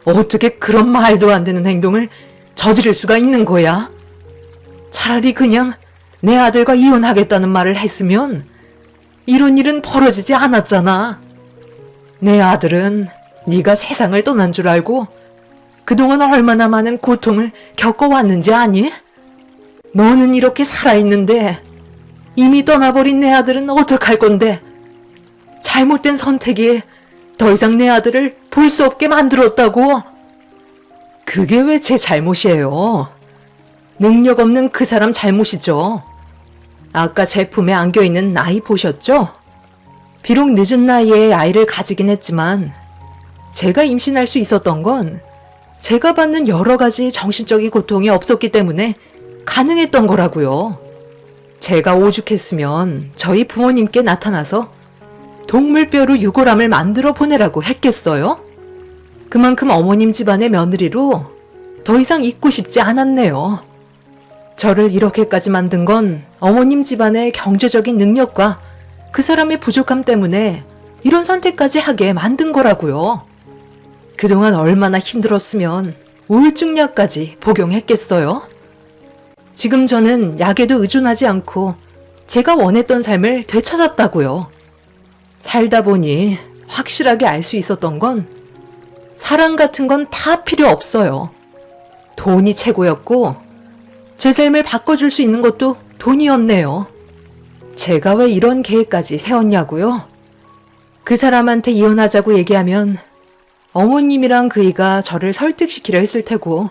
어떻게 그런 말도 안 되는 행동을 저지를 수가 있는 거야? 차라리 그냥 내 아들과 이혼하겠다는 말을 했으면 이런 일은 벌어지지 않았잖아. 내 아들은 네가 세상을 떠난 줄 알고 그동안 얼마나 많은 고통을 겪어왔는지 아니? 너는 이렇게 살아있는데 이미 떠나버린 내 아들은 어떡할 건데? 잘못된 선택이 더 이상 내 아들을 볼 수 없게 만들었다고? 그게 왜 제 잘못이에요? 능력 없는 그 사람 잘못이죠. 아까 제품에 안겨있는 아이 보셨죠? 비록 늦은 나이에 아이를 가지긴 했지만 제가 임신할 수 있었던 건 제가 받는 여러 가지 정신적인 고통이 없었기 때문에 가능했던 거라고요. 제가 오죽했으면 저희 부모님께 나타나서 동물뼈로 유골함을 만들어 보내라고 했겠어요? 그만큼 어머님 집안의 며느리로 더 이상 있고 싶지 않았네요. 저를 이렇게까지 만든 건 어머님 집안의 경제적인 능력과 그 사람의 부족함 때문에 이런 선택까지 하게 만든 거라고요. 그동안 얼마나 힘들었으면 우울증약까지 복용했겠어요? 지금 저는 약에도 의존하지 않고 제가 원했던 삶을 되찾았다고요. 살다 보니 확실하게 알 수 있었던 건 사랑 같은 건 다 필요 없어요. 돈이 최고였고 제 삶을 바꿔줄 수 있는 것도 돈이었네요. 제가 왜 이런 계획까지 세웠냐고요? 그 사람한테 이혼하자고 얘기하면 어머님이랑 그이가 저를 설득시키려 했을 테고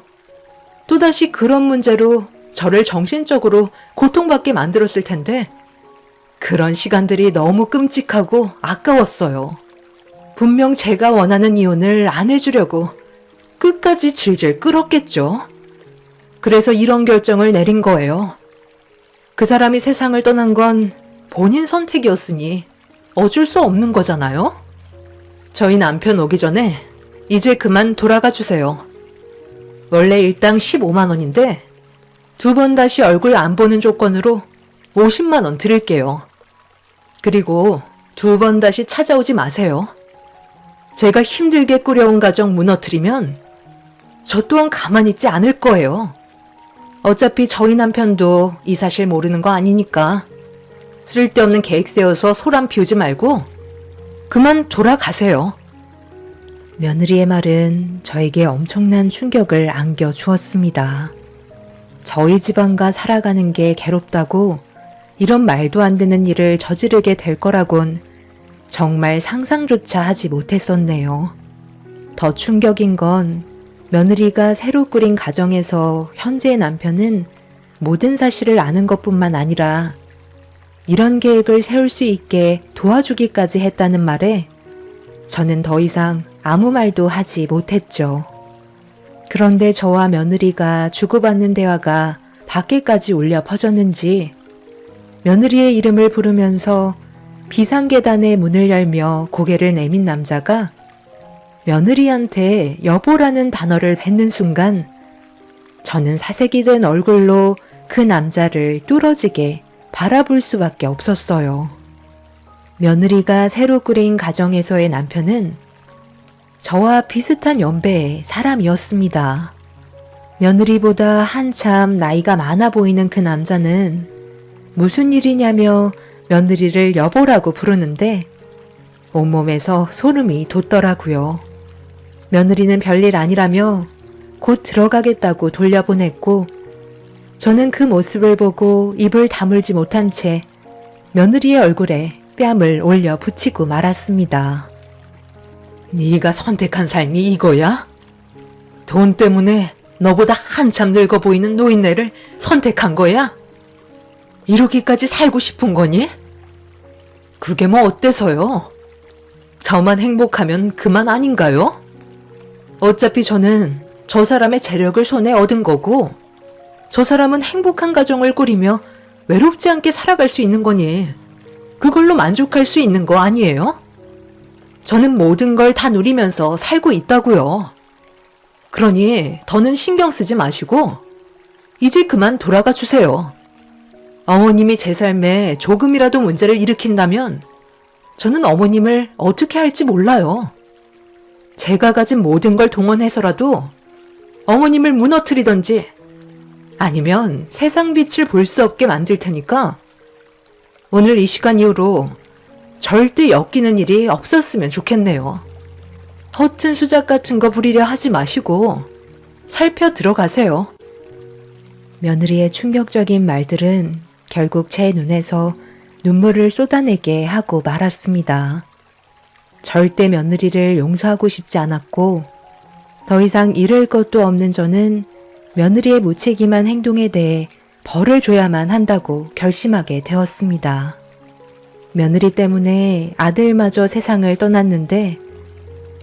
또다시 그런 문제로 저를 정신적으로 고통받게 만들었을 텐데 그런 시간들이 너무 끔찍하고 아까웠어요. 분명 제가 원하는 이혼을 안 해주려고 끝까지 질질 끌었겠죠. 그래서 이런 결정을 내린 거예요. 그 사람이 세상을 떠난 건 본인 선택이었으니 어쩔 수 없는 거잖아요. 저희 남편 오기 전에 이제 그만 돌아가 주세요. 원래 일당 15만 원인데 2번 다시 얼굴 안 보는 조건으로 50만 원 드릴게요. 그리고 2번 다시 찾아오지 마세요. 제가 힘들게 꾸려온 가정 무너뜨리면 저 또한 가만히 있지 않을 거예요. 어차피 저희 남편도 이 사실 모르는 거 아니니까 쓸데없는 계획 세워서 소란 피우지 말고 그만 돌아가세요. 며느리의 말은 저에게 엄청난 충격을 안겨주었습니다. 저희 집안과 살아가는 게 괴롭다고 이런 말도 안 되는 일을 저지르게 될 거라곤 정말 상상조차 하지 못했었네요. 더 충격인 건 며느리가 새로 꾸린 가정에서 현재의 남편은 모든 사실을 아는 것뿐만 아니라 이런 계획을 세울 수 있게 도와주기까지 했다는 말에 저는 더 이상 아무 말도 하지 못했죠. 그런데 저와 며느리가 주고받는 대화가 밖에까지 울려 퍼졌는지 며느리의 이름을 부르면서 비상계단의 문을 열며 고개를 내민 남자가 며느리한테 여보라는 단어를 뱉는 순간 저는 사색이 된 얼굴로 그 남자를 뚫어지게 바라볼 수밖에 없었어요. 며느리가 새로 꾸린 가정에서의 남편은 저와 비슷한 연배의 사람이었습니다. 며느리보다 한참 나이가 많아 보이는 그 남자는 무슨 일이냐며 며느리를 여보라고 부르는데 온몸에서 소름이 돋더라고요. 며느리는 별일 아니라며 곧 들어가겠다고 돌려보냈고 저는 그 모습을 보고 입을 다물지 못한 채 며느리의 얼굴에 뺨을 올려 붙이고 말았습니다. 네가 선택한 삶이 이거야? 돈 때문에 너보다 한참 늙어 보이는 노인네를 선택한 거야? 이렇게까지 살고 싶은 거니? 그게 뭐 어때서요? 저만 행복하면 그만 아닌가요? 어차피 저는 저 사람의 재력을 손에 얻은 거고, 저 사람은 행복한 가정을 꾸리며 외롭지 않게 살아갈 수 있는 거니 그걸로 만족할 수 있는 거 아니에요? 저는 모든 걸 다 누리면서 살고 있다고요. 그러니 더는 신경 쓰지 마시고 이제 그만 돌아가 주세요. 어머님이 제 삶에 조금이라도 문제를 일으킨다면 저는 어머님을 어떻게 할지 몰라요. 제가 가진 모든 걸 동원해서라도 어머님을 무너뜨리던지 아니면 세상 빛을 볼 수 없게 만들 테니까 오늘 이 시간 이후로 절대 엮이는 일이 없었으면 좋겠네요. 허튼 수작 같은 거 부리려 하지 마시고 살펴 들어가세요. 며느리의 충격적인 말들은 결국 제 눈에서 눈물을 쏟아내게 하고 말았습니다. 절대 며느리를 용서하고 싶지 않았고 더 이상 잃을 것도 없는 저는 며느리의 무책임한 행동에 대해 벌을 줘야만 한다고 결심하게 되었습니다. 며느리 때문에 아들마저 세상을 떠났는데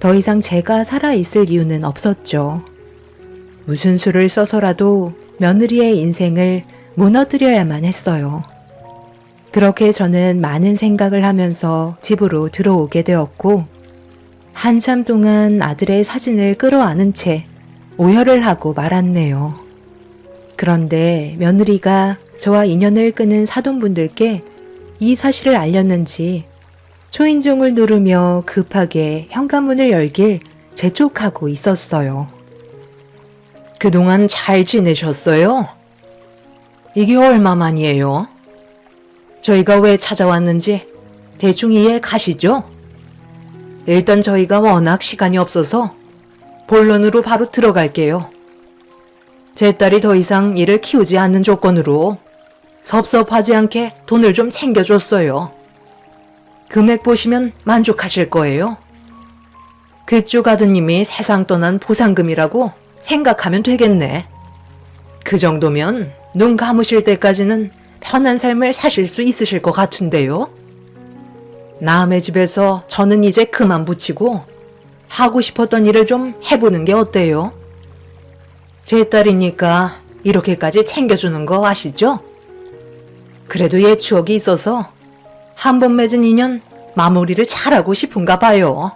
더 이상 제가 살아있을 이유는 없었죠. 무슨 수를 써서라도 며느리의 인생을 무너뜨려야만 했어요. 그렇게 저는 많은 생각을 하면서 집으로 들어오게 되었고 한참 동안 아들의 사진을 끌어안은 채 오열을 하고 말았네요. 그런데 며느리가 저와 인연을 끄는 사돈분들께 이 사실을 알렸는지 초인종을 누르며 급하게 현관문을 열길 재촉하고 있었어요. 그동안 잘 지내셨어요? 이게 얼마만이에요? 저희가 왜 찾아왔는지 대충 이해 가시죠? 일단 저희가 워낙 시간이 없어서 본론으로 바로 들어갈게요. 제 딸이 더 이상 일을 키우지 않는 조건으로 섭섭하지 않게 돈을 좀 챙겨줬어요. 금액 보시면 만족하실 거예요. 그쪽 아드님이 세상 떠난 보상금이라고 생각하면 되겠네. 그 정도면 눈 감으실 때까지는 편한 삶을 사실 수 있으실 것 같은데요. 남의 집에서 저는 이제 그만 붙이고 하고 싶었던 일을 좀 해보는 게 어때요? 제 딸이니까 이렇게까지 챙겨주는 거 아시죠? 그래도 옛 추억이 있어서 한 번 맺은 인연 마무리를 잘하고 싶은가 봐요.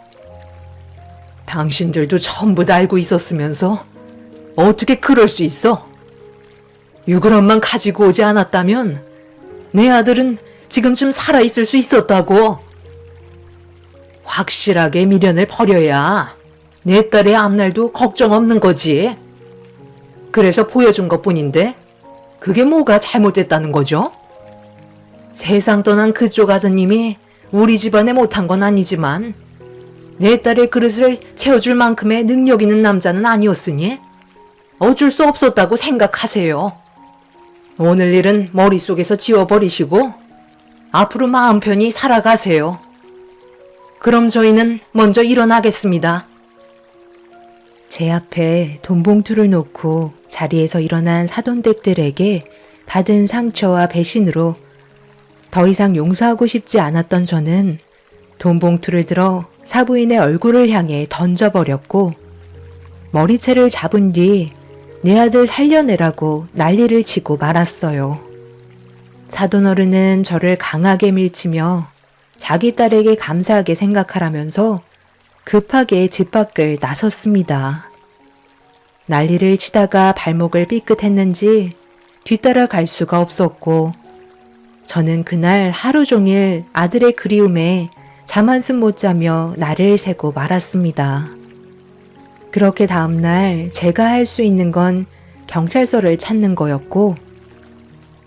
당신들도 전부 다 알고 있었으면서 어떻게 그럴 수 있어? 유그런만 가지고 오지 않았다면 내 아들은 지금쯤 살아있을 수 있었다고. 확실하게 미련을 버려야 내 딸의 앞날도 걱정 없는 거지. 그래서 보여준 것뿐인데 그게 뭐가 잘못됐다는 거죠? 세상 떠난 그쪽 아드님이 우리 집안에 못한 건 아니지만 내 딸의 그릇을 채워줄 만큼의 능력 있는 남자는 아니었으니 어쩔 수 없었다고 생각하세요. 오늘 일은 머릿속에서 지워버리시고 앞으로 마음 편히 살아가세요. 그럼 저희는 먼저 일어나겠습니다. 제 앞에 돈봉투를 놓고 자리에서 일어난 사돈댁들에게 받은 상처와 배신으로 더 이상 용서하고 싶지 않았던 저는 돈봉투를 들어 사부인의 얼굴을 향해 던져버렸고 머리채를 잡은 뒤 내 아들 살려내라고 난리를 치고 말았어요. 사돈어른은 저를 강하게 밀치며 자기 딸에게 감사하게 생각하라면서 급하게 집 밖을 나섰습니다. 난리를 치다가 발목을 삐끗했는지 뒤따라 갈 수가 없었고 저는 그날 하루 종일 아들의 그리움에 잠 한숨 못 자며 날을 새고 말았습니다. 그렇게 다음날 제가 할 수 있는 건 경찰서를 찾는 거였고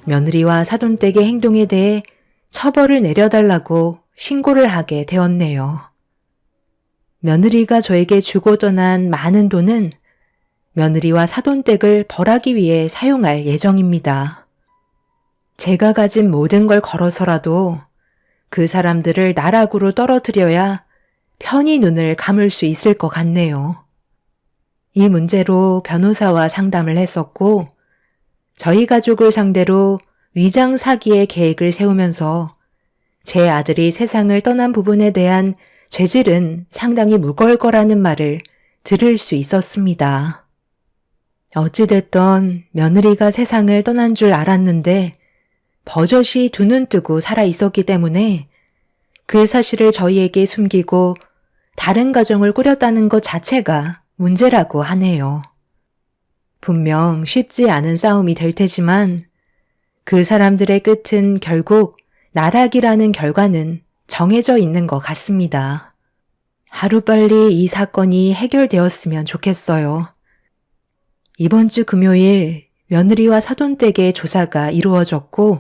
며느리와 사돈댁의 행동에 대해 처벌을 내려달라고 신고를 하게 되었네요. 며느리가 저에게 주고 떠난 많은 돈은 며느리와 사돈댁을 벌하기 위해 사용할 예정입니다. 제가 가진 모든 걸 걸어서라도 그 사람들을 나락으로 떨어뜨려야 편히 눈을 감을 수 있을 것 같네요. 이 문제로 변호사와 상담을 했었고 저희 가족을 상대로 위장 사기의 계획을 세우면서 제 아들이 세상을 떠난 부분에 대한 죄질은 상당히 무거울 거라는 말을 들을 수 있었습니다. 어찌됐던 며느리가 세상을 떠난 줄 알았는데 버젓이 두 눈 뜨고 살아 있었기 때문에 그 사실을 저희에게 숨기고 다른 가정을 꾸렸다는 것 자체가 문제라고 하네요. 분명 쉽지 않은 싸움이 될 테지만 그 사람들의 끝은 결국 나락이라는 결과는 정해져 있는 것 같습니다. 하루빨리 이 사건이 해결되었으면 좋겠어요. 이번 주 금요일 며느리와 사돈댁의 조사가 이루어졌고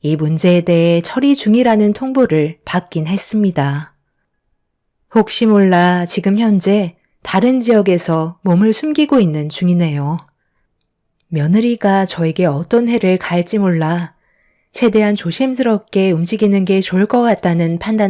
이 문제에 대해 처리 중이라는 통보를 받긴 했습니다. 혹시 몰라 지금 현재 다른 지역에서 몸을 숨기고 있는 중이네요. 며느리가 저에게 어떤 해를 갈지 몰라 최대한 조심스럽게 움직이는 게 좋을 것 같다는 판단